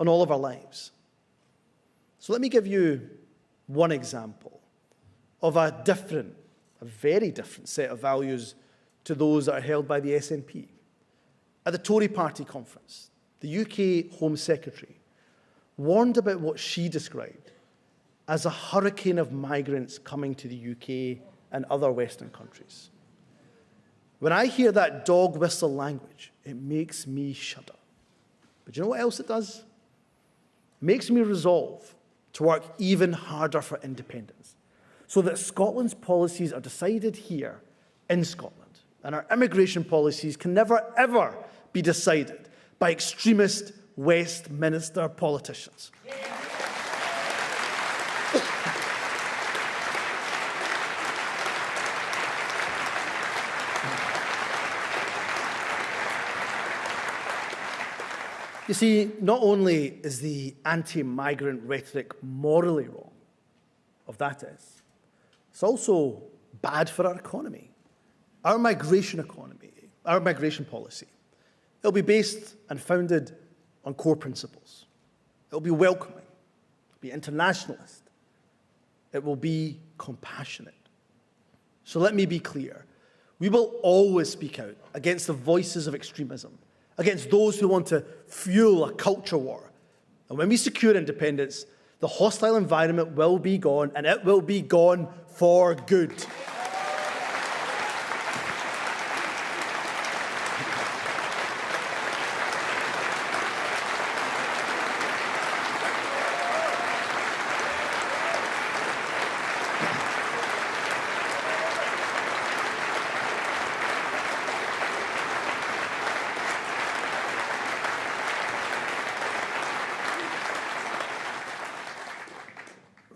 on all of our lives. So let me give you one example of a very different set of values to those that are held by the SNP. At the Tory party conference, the UK Home Secretary warned about what she described as a hurricane of migrants coming to the UK and other Western countries. When I hear that dog whistle language, it makes me shudder. But you know what else it does? It makes me resolve to work even harder for independence, so that Scotland's policies are decided here in Scotland, and our immigration policies can never, ever be decided by extremist Westminster politicians. You see, not only is the anti-migrant rhetoric morally wrong, of that is, it's also bad for our economy. Our migration policy, it'll be based and founded on core principles. It'll be welcoming, it'll be internationalist, it will be compassionate. So let me be clear. We will always speak out against the voices of extremism, against those who want to fuel a culture war. And when we secure independence, the hostile environment will be gone, and it will be gone for good.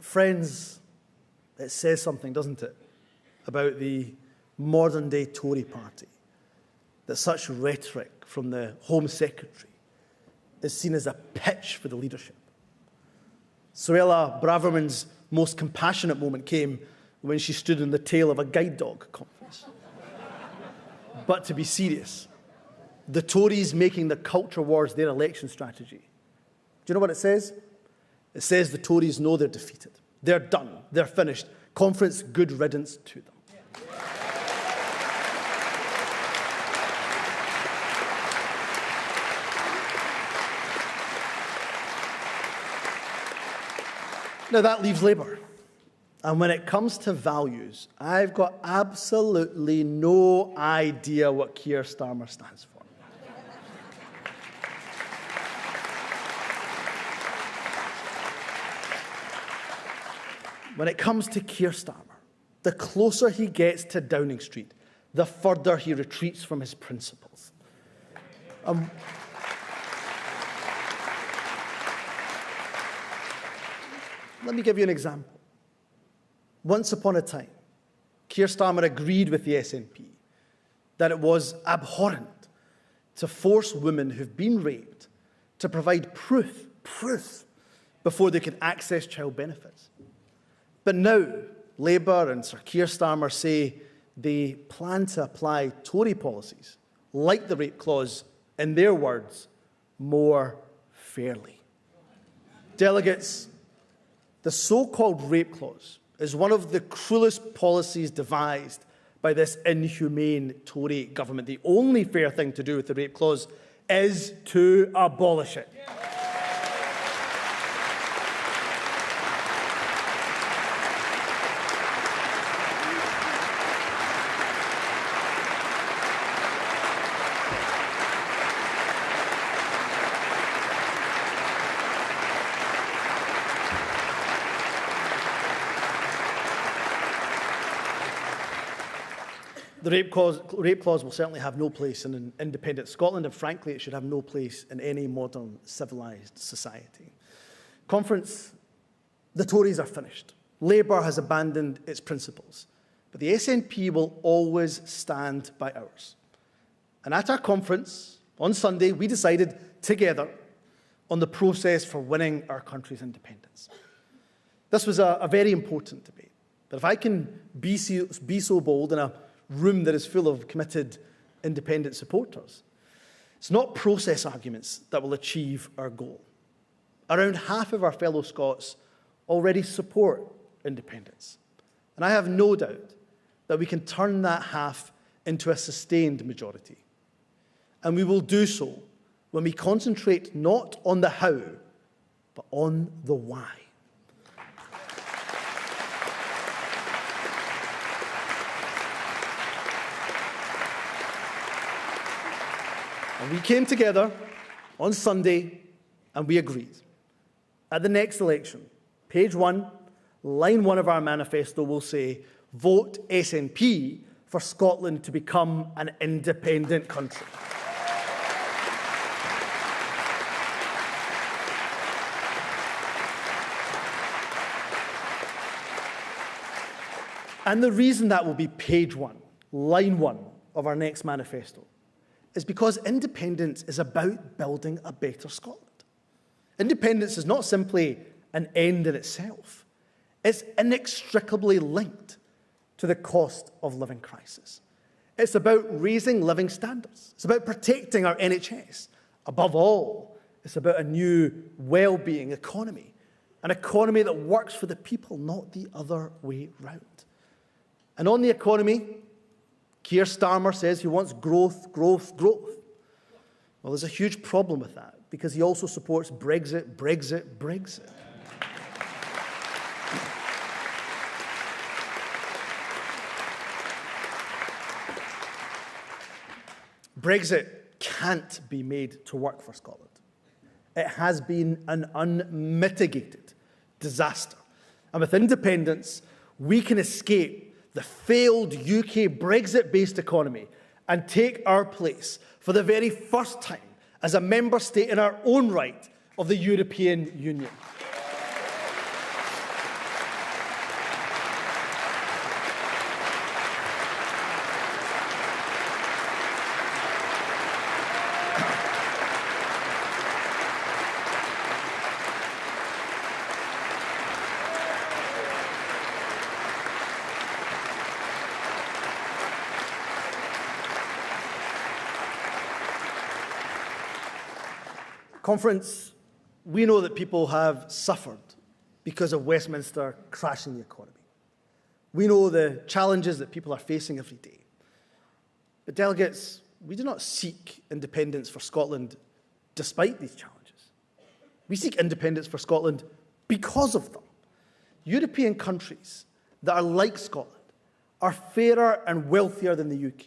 Friends, it says something, doesn't it, about the modern-day Tory party, that such rhetoric from the Home Secretary is seen as a pitch for the leadership. Suella Braverman's most compassionate moment came when she stood in the tail of a guide dog conference. But to be serious, the Tories making the culture wars their election strategy. Do you know what it says? It says the Tories know they're defeated. They're done. They're finished. Conference, good riddance to them. Now, that leaves Labour. And when it comes to values, I've got absolutely no idea what Keir Starmer stands for. When it comes to Keir Starmer, the closer he gets to Downing Street, the further he retreats from his principles. Let me give you an example. Once upon a time, Keir Starmer agreed with the SNP that it was abhorrent to force women who've been raped to provide proof, before they could access child benefits. But now, Labour and Sir Keir Starmer say they plan to apply Tory policies, like the rape clause, in their words, more fairly. Delegates, the so-called rape clause is one of the cruelest policies devised by this inhumane Tory government. The only fair thing to do with the rape clause is to abolish it. The rape clause will certainly have no place in an independent Scotland, and frankly, it should have no place in any modern civilised society. Conference, the Tories are finished. Labour has abandoned its principles, but the SNP will always stand by ours. And at our conference on Sunday, we decided together on the process for winning our country's independence. This was a very important debate, but if I can be so bold in a room that is full of committed independent supporters, it's not process arguments that will achieve our goal. Around half of our fellow Scots already support independence, and I have no doubt that we can turn that half into a sustained majority. And we will do so when we concentrate not on the how, but on the why. And we came together on Sunday and we agreed. At the next election, page 1, line 1 of our manifesto will say, vote SNP for Scotland to become an independent country. And the reason that will be page 1, line 1 of our next manifesto is because independence is about building a better Scotland. Independence is not simply an end in itself. It's inextricably linked to the cost of living crisis. It's about raising living standards. It's about protecting our NHS. Above all, it's about a new well-being economy, an economy that works for the people, not the other way round. And on the economy, Keir Starmer says he wants growth, growth, growth. Well, there's a huge problem with that, because he also supports Brexit, Brexit, Brexit. Brexit can't be made to work for Scotland. It has been an unmitigated disaster. And with independence, we can escape the failed UK Brexit-based economy and take our place for the very first time as a member state in our own right of the European Union. Conference, we know that people have suffered because of Westminster crashing the economy. We know the challenges that people are facing every day. But delegates, we do not seek independence for Scotland despite these challenges. We seek independence for Scotland because of them. European countries that are like Scotland are fairer and wealthier than the UK.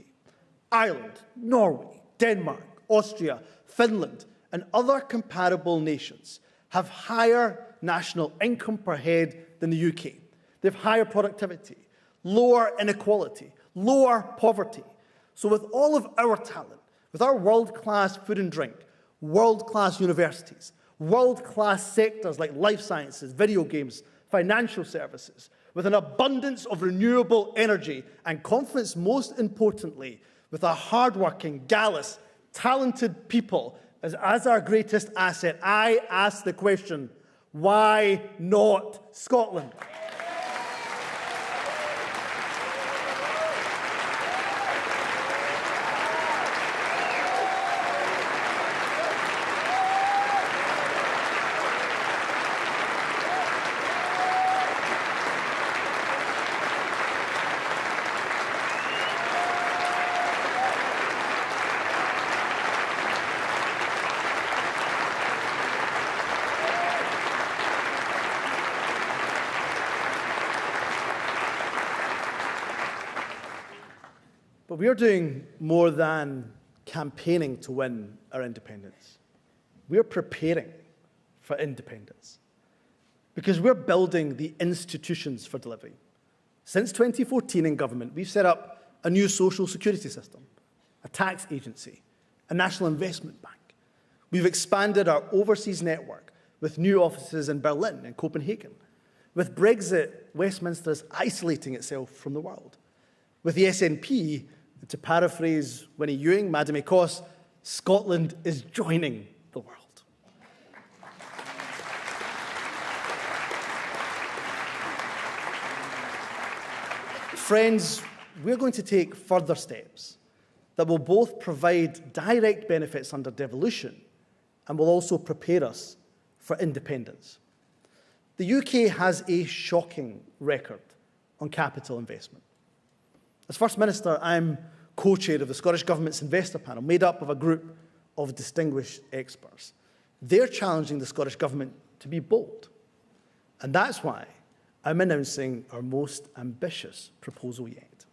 Ireland, Norway, Denmark, Austria, Finland, and other comparable nations have higher national income per head than the UK. They have higher productivity, lower inequality, lower poverty. So with all of our talent, with our world-class food and drink, world-class universities, world-class sectors like life sciences, video games, financial services, with an abundance of renewable energy, and confidence, most importantly, with our hardworking, gallus, talented people as our greatest asset, I ask the question, why not Scotland? But we are doing more than campaigning to win our independence. We are preparing for independence because we're building the institutions for delivery. Since 2014 in government, we've set up a new social security system, a tax agency, a national investment bank. We've expanded our overseas network with new offices in Berlin and Copenhagen. With Brexit, Westminster is isolating itself from the world. With the SNP, to paraphrase Winnie Ewing, Madame Ecosse, Scotland is joining the world. Friends, we're going to take further steps that will both provide direct benefits under devolution and will also prepare us for independence. The UK has a shocking record on capital investment. As First Minister, I'm co-chair of the Scottish Government's investor panel, made up of a group of distinguished experts. They're challenging the Scottish Government to be bold. And that's why I'm announcing our most ambitious proposal yet.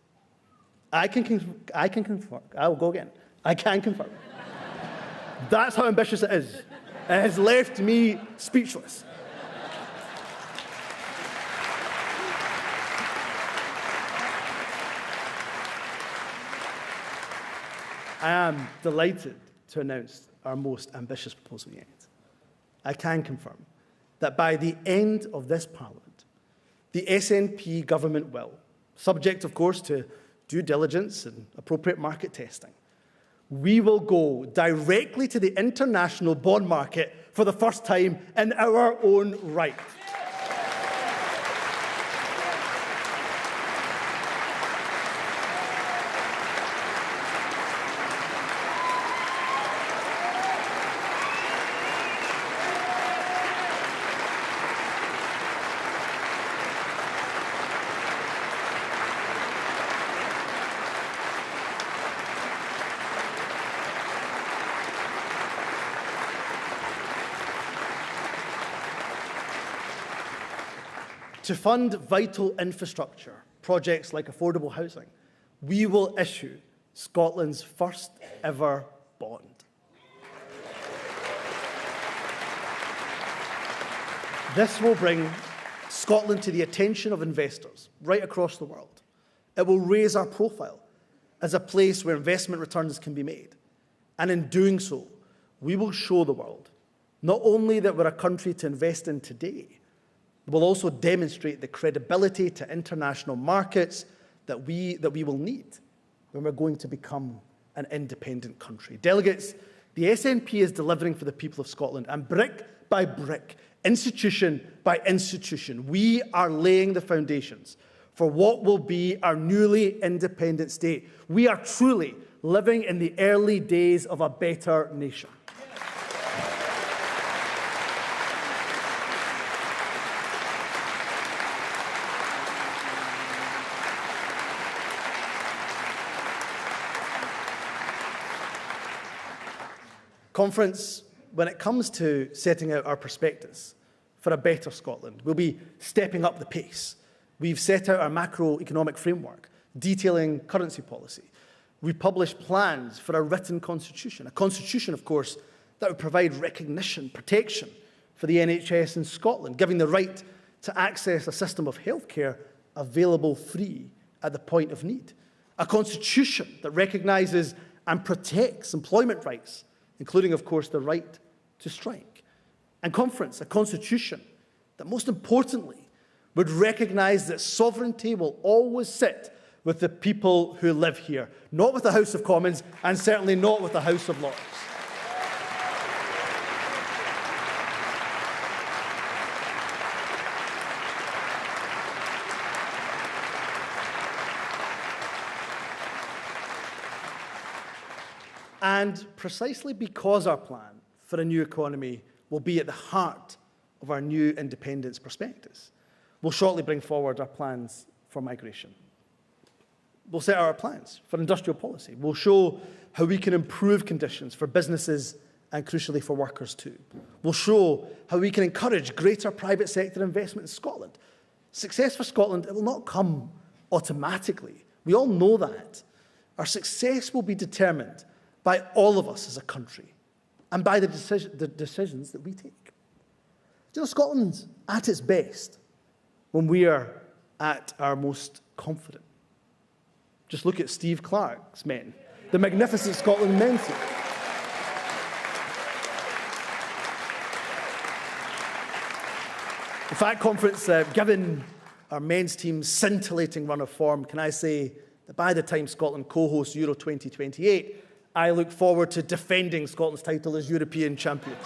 I can confirm. I will go again. I can confirm. That's how ambitious it is. It has left me speechless. I am delighted to announce our most ambitious proposal yet. I can confirm that by the end of this Parliament, the SNP government will, subject, of course, to due diligence and appropriate market testing, we will go directly to the international bond market for the first time in our own right. To fund vital infrastructure, projects like affordable housing, we will issue Scotland's first ever bond. This will bring Scotland to the attention of investors right across the world. It will raise our profile as a place where investment returns can be made. And in doing so, we will show the world not only that we're a country to invest in today, we'll also demonstrate the credibility to international markets that we will need when we're going to become an independent country. Delegates, the SNP is delivering for the people of Scotland, and brick by brick, institution by institution, we are laying the foundations for what will be our newly independent state. We are truly living in the early days of a better nation. Conference, when it comes to setting out our prospectus for a better Scotland, we'll be stepping up the pace. We've set out our macroeconomic framework, detailing currency policy. We've published plans for a written constitution, a constitution, of course, that would provide recognition, protection for the NHS in Scotland, giving the right to access a system of healthcare available free at the point of need. A constitution that recognises and protects employment rights, including, of course, the right to strike. And conference, a constitution that, most importantly, would recognise that sovereignty will always sit with the people who live here, not with the House of Commons, and certainly not with the House of Lords. And precisely because our plan for a new economy will be at the heart of our new independence prospectus, we'll shortly bring forward our plans for migration. We'll set out our plans for industrial policy. We'll show how we can improve conditions for businesses and, crucially, for workers too. We'll show how we can encourage greater private sector investment in Scotland. Success for Scotland, it will not come automatically. We all know that. Our success will be determined by all of us as a country and by the decisions that we take. You know, Scotland's at its best when we are at our most confident. Just look at Steve Clarke's men, the magnificent Scotland men's team. In fact, conference, given our men's team's scintillating run of form, can I say that by the time Scotland co-hosts Euro 2028, I look forward to defending Scotland's title as European champions.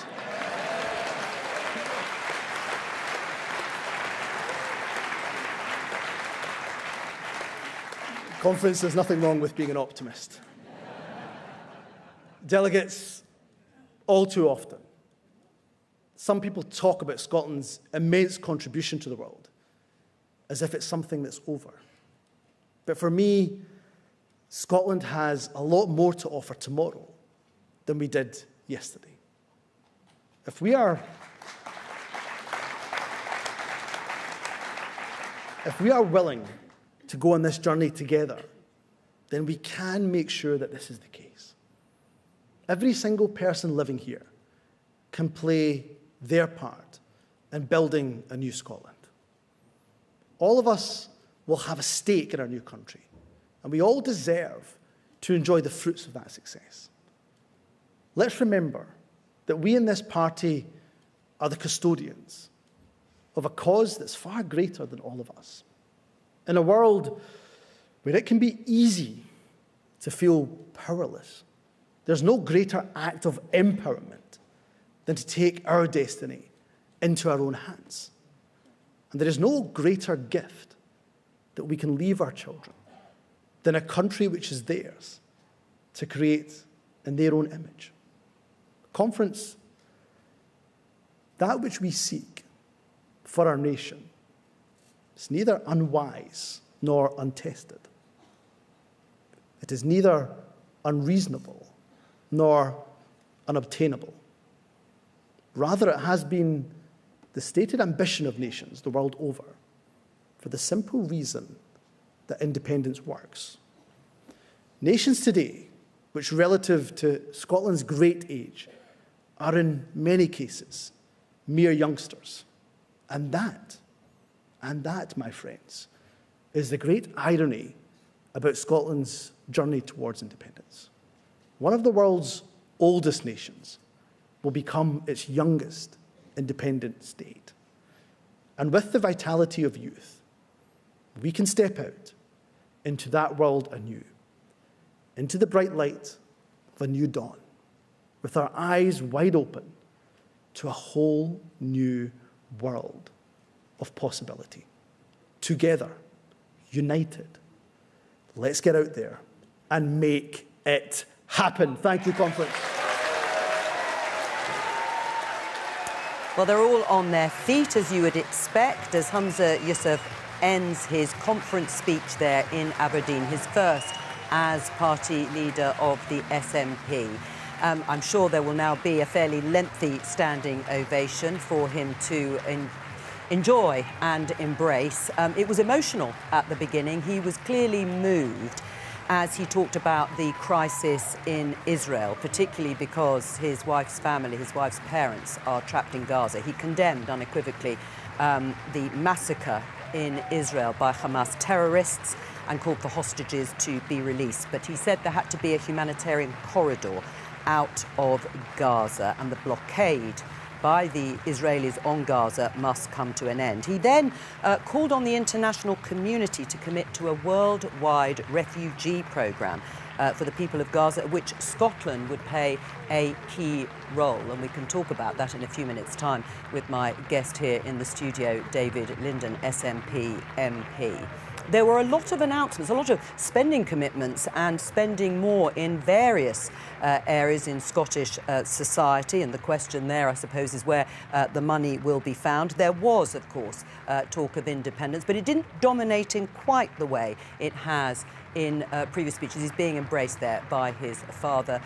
Conference, there's nothing wrong with being an optimist. Delegates, all too often, some people talk about Scotland's immense contribution to the world as if it's something that's over. But for me, Scotland has a lot more to offer tomorrow than we did yesterday. If we are willing to go on this journey together, then we can make sure that this is the case. Every single person living here can play their part in building a new Scotland. All of us will have a stake in our new country, and we all deserve to enjoy the fruits of that success. Let's remember that we in this party are the custodians of a cause that's far greater than all of us. In a world where it can be easy to feel powerless, there's no greater act of empowerment than to take our destiny into our own hands. And there is no greater gift that we can leave our children than a country which is theirs to create in their own image. Conference, that which we seek for our nation is neither unwise nor untested. It is neither unreasonable nor unobtainable. Rather, it has been the stated ambition of nations the world over for the simple reason that independence works. Nations today, which relative to Scotland's great age, are in many cases mere youngsters. And that, my friends, is the great irony about Scotland's journey towards independence. One of the world's oldest nations will become its youngest independent state. And with the vitality of youth, we can step out into that world anew, into the bright light of a new dawn, with our eyes wide open to a whole new world of possibility. Together, united, let's get out there and make it happen. Thank you, conference. Well, they're all on their feet, as you would expect, as Humza Yousef ends his conference speech there in Aberdeen, his first as party leader of the SNP. I'm sure there will now be a fairly lengthy standing ovation for him to enjoy and embrace. It was emotional at the beginning. He was clearly moved as he talked about the crisis in Israel, particularly because his wife's family, his wife's parents, are trapped in Gaza. He condemned unequivocally the massacre in Israel by Hamas terrorists and called for hostages to be released. But he said there had to be a humanitarian corridor out of Gaza, and the blockade by the Israelis on Gaza must come to an end. He then called on the international community to commit to a worldwide refugee programme for the people of Gaza, which Scotland would play a key role. And we can talk about that in a few minutes' time with my guest here in the studio, David Linden, SNP MP. There were a lot of announcements, a lot of spending commitments and spending more in various areas in Scottish society. And the question there, I suppose, is where the money will be found. There was, of course, talk of independence, but it didn't dominate in quite the way it has in previous speeches. He's being embraced there by his father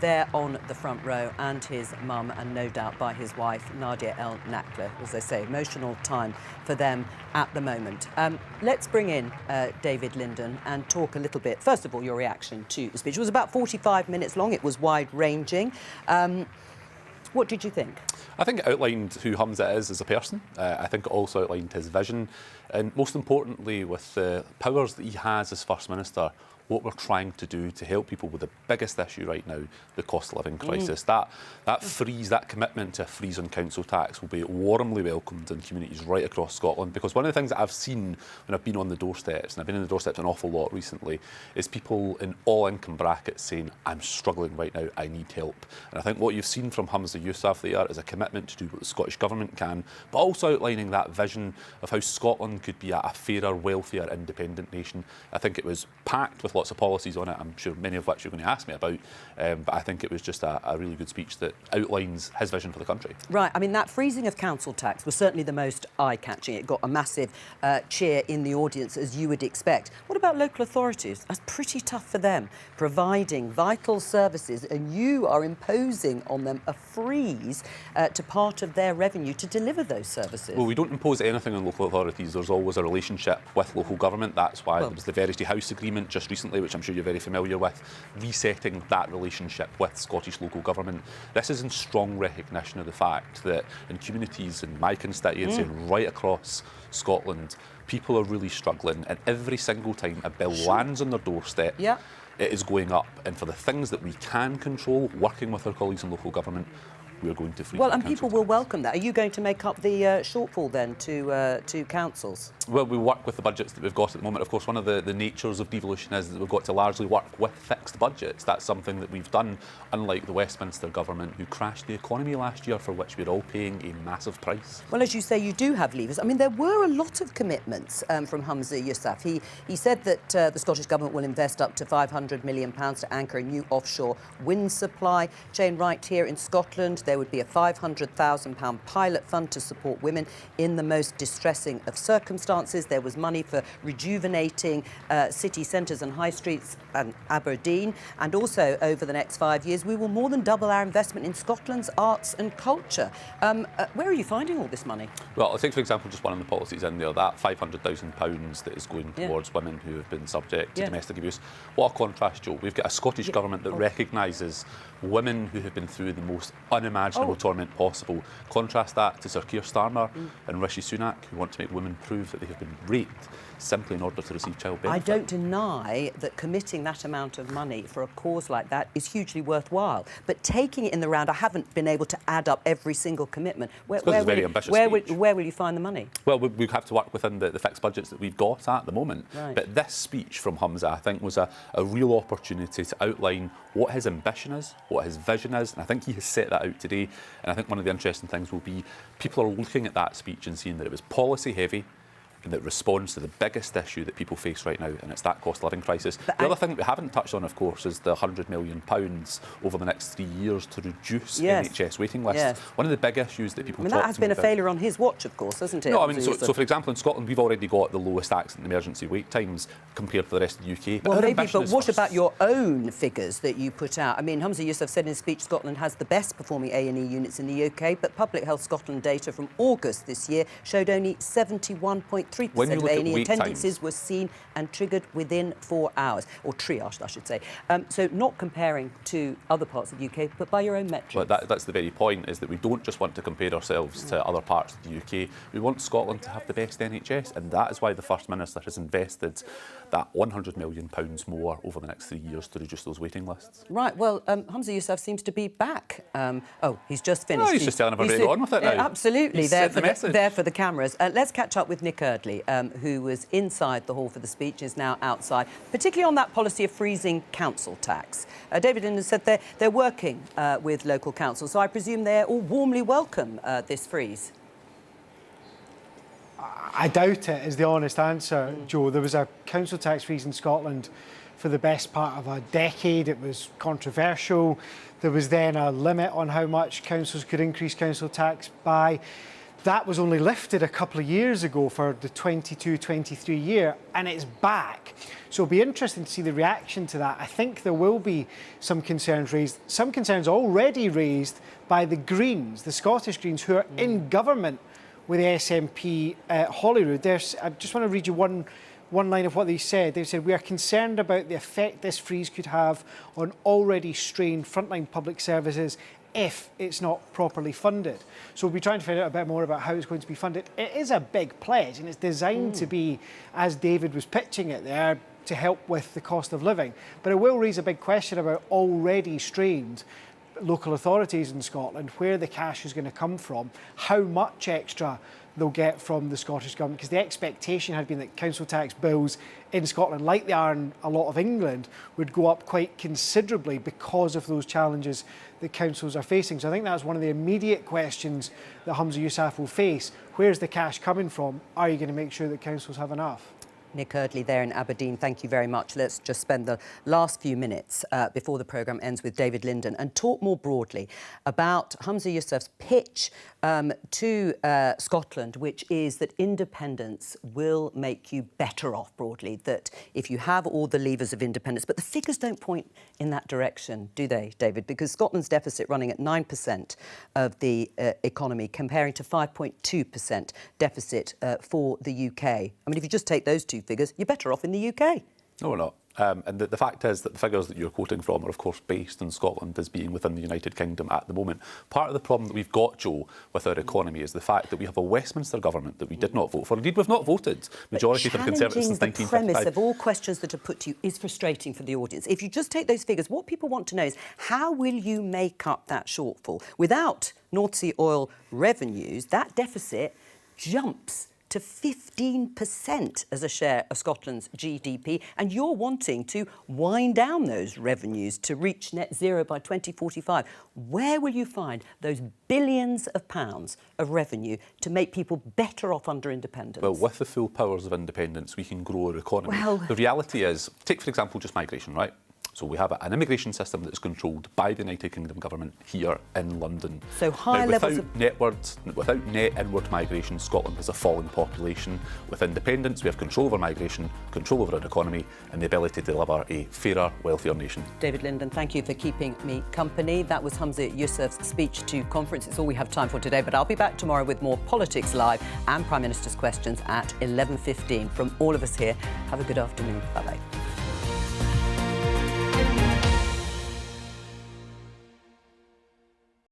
there on the front row, and his mum, and no doubt by his wife, Nadia El Nakla. As I say, emotional time for them at the moment. Let's bring in David Linden and talk a little bit. First of all, your reaction to the speech. It was about 45 minutes long. It was wide-ranging. What did you think? I think it outlined who Humza is as a person. I think it also outlined his vision, and most importantly, with the powers that he has as First Minister, what we're trying to do to help people with the biggest issue right now, the cost of living crisis. That freeze, that commitment to a freeze on council tax will be warmly welcomed in communities right across Scotland, because one of the things that I've seen when I've been on the doorsteps, and I've been on the doorsteps an awful lot recently, is people in all income brackets saying, I'm struggling right now, I need help. And I think what you've seen from Humza Yousef there is a commitment to do what the Scottish Government can, but also outlining that vision of how Scotland could be a fairer, wealthier, independent nation. I think it was packed with lots of policies on it, I'm sure many of which you're going to ask me about, but I think it was just a really good speech that outlines his vision for the country. Right, I mean, that freezing of council tax was certainly the most eye-catching. It got a massive cheer in the audience, as you would expect. What about local authorities? That's pretty tough for them, providing vital services, and you are imposing on them a freeze to part of their revenue to deliver those services. Well, we don't impose anything on local authorities. There's always a relationship with local government. That's why there was the Verity House agreement just recently, which I'm sure you're very familiar with, resetting that relationship with Scottish local government. This is in strong recognition of the fact that in communities in my constituency and right across Scotland, people are really struggling, and every single time a bill lands on their doorstep, it is going up. And for the things that we can control, working with our colleagues in local government, we're going to freeze. Well, and people will welcome that. Are you going to make up the shortfall then to councils? Well, we work with the budgets that we've got at the moment. Of course, one of the natures of devolution is that we've got to largely work with fixed budgets. That's something that we've done, unlike the Westminster government, who crashed the economy last year, for which we're all paying a massive price. Well, as you say, you do have levers. I mean, there were a lot of commitments from Humza Yousef. He said that the Scottish Government will invest up to £500 million to anchor a new offshore wind supply chain right here in Scotland. there would be a £500,000 pilot fund to support women in the most distressing of circumstances. There was money for rejuvenating city centres and high streets and Aberdeen. And also, over the next 5 years, we will more than double our investment in Scotland's arts and culture. Where are you finding all this money? Well, I'll take, for example, just one of the policies in there, that £500,000 that is going towards women who have been subject to domestic abuse. What a contrast, Jo. We've got a Scottish government that recognises women who have been through the most unimaginable torment possible. Contrast that to Sir Keir Starmer and Rishi Sunak, who want to make women prove that they have been raped simply in order to receive child benefit. I don't deny that committing that amount of money for a cause like that is hugely worthwhile. But taking it in the round, I haven't been able to add up every single commitment. Where will you find the money? Well, we have to work within the fixed budgets that we've got at the moment. Right. But this speech from Humza, I think, was a real opportunity to outline what his ambition is, what his vision is, and I think he has set that out today. And I think one of the interesting things will be people are looking at that speech and seeing that it was policy heavy, and that responds to the biggest issue that people face right now, and it's that cost of living crisis. The other thing that we haven't touched on, of course, is the £100 million over the next 3 years to reduce NHS waiting lists. One of the big issues that people talk that has been a failure on his watch, of course, hasn't it? No, I mean, so for example, in Scotland, we've already got the lowest accident emergency wait times compared to the rest of the UK. Well, maybe, but what about your own figures that you put out? I mean, Humza Yousef said in his speech Scotland has the best performing A&E units in the UK, but Public Health Scotland data from August this year showed only 71.3% of A&E attendances were seen and triggered within 4 hours, or triaged, I should say. So not comparing to other parts of the UK, but by your own metrics. Well, that's the very point, is that we don't just want to compare ourselves to other parts of the UK. We want Scotland to have the best NHS, and that is why the First Minister has invested that £100 million more over the next 3 years to reduce those waiting lists. Right, well, Humza Yousef seems to be back. He's just finished. No, he's just telling everybody to go on with it now. Absolutely, there for the cameras. Let's catch up with Nick Eardley, who was inside the hall for the speech, is now outside, particularly on that policy of freezing council tax. David Linden said they're working with local councils, so I presume they all warmly welcome this freeze. I doubt it, is the honest answer, Jo. There was a council tax freeze in Scotland for the best part of a decade. It was controversial. There was then a limit on how much councils could increase council tax by. That was only lifted a couple of years ago for the 22-23 year, and it's back. So it'll be interesting to see the reaction to that. I think there will be some concerns raised, some concerns already raised by the Greens, the Scottish Greens, who are in government with the SNP Holyrood. I just want to read you one line of what they said. They said, "We are concerned about the effect this freeze could have on already strained frontline public services if it's not properly funded." So we'll be trying to find out a bit more about how it's going to be funded. It is a big pledge, and it's designed to be, as David was pitching it there, to help with the cost of living. But it will raise a big question about already strained local authorities in Scotland, where the cash is going to come from, how much extra they'll get from the Scottish Government, because the expectation had been that council tax bills in Scotland, like they are in a lot of England, would go up quite considerably because of those challenges that councils are facing. So I think that's one of the immediate questions that Humza Yousef will face. Where's the cash coming from? Are you going to make sure that councils have enough? Nick Eardley there in Aberdeen, thank you very much. Let's just spend the last few minutes before the programme ends with David Linden and talk more broadly about Humza Yousef's pitch to Scotland, which is that independence will make you better off broadly, that if you have all the levers of independence, but the figures don't point in that direction, do they, David? Because Scotland's deficit running at 9% of the economy, comparing to 5.2% deficit for the UK. I mean, if you just take those two figures, you're better off in the UK. No, we're not. And the fact is that the figures that you're quoting from are, of course, based on Scotland as being within the United Kingdom at the moment. Part of the problem that we've got, Jo, with our economy is the fact that we have a Westminster government that we did not vote for. Indeed, we've not voted majority for the Conservatives since 1955. The premise of all questions that are put to you is frustrating for the audience. If you just take those figures, what people want to know is how will you make up that shortfall? Without North Sea oil revenues, that deficit jumps to 15% as a share of Scotland's GDP, and you're wanting to wind down those revenues to reach net zero by 2045. Where will you find those billions of pounds of revenue to make people better off under independence? Well, with the full powers of independence, we can grow our economy. Well, the reality is, take, for example, just migration, right? So we have an immigration system that is controlled by the United Kingdom government here in London. So high levels without net inward migration, Scotland has a falling population. With independence, we have control over migration, control over our economy, and the ability to deliver a fairer, wealthier nation. David Linden, thank you for keeping me company. That was Humza Yousef's speech to conference. It's all we have time for today, but I'll be back tomorrow with more Politics Live and Prime Minister's Questions at 11:15. From all of us here, have a good afternoon. Bye-bye.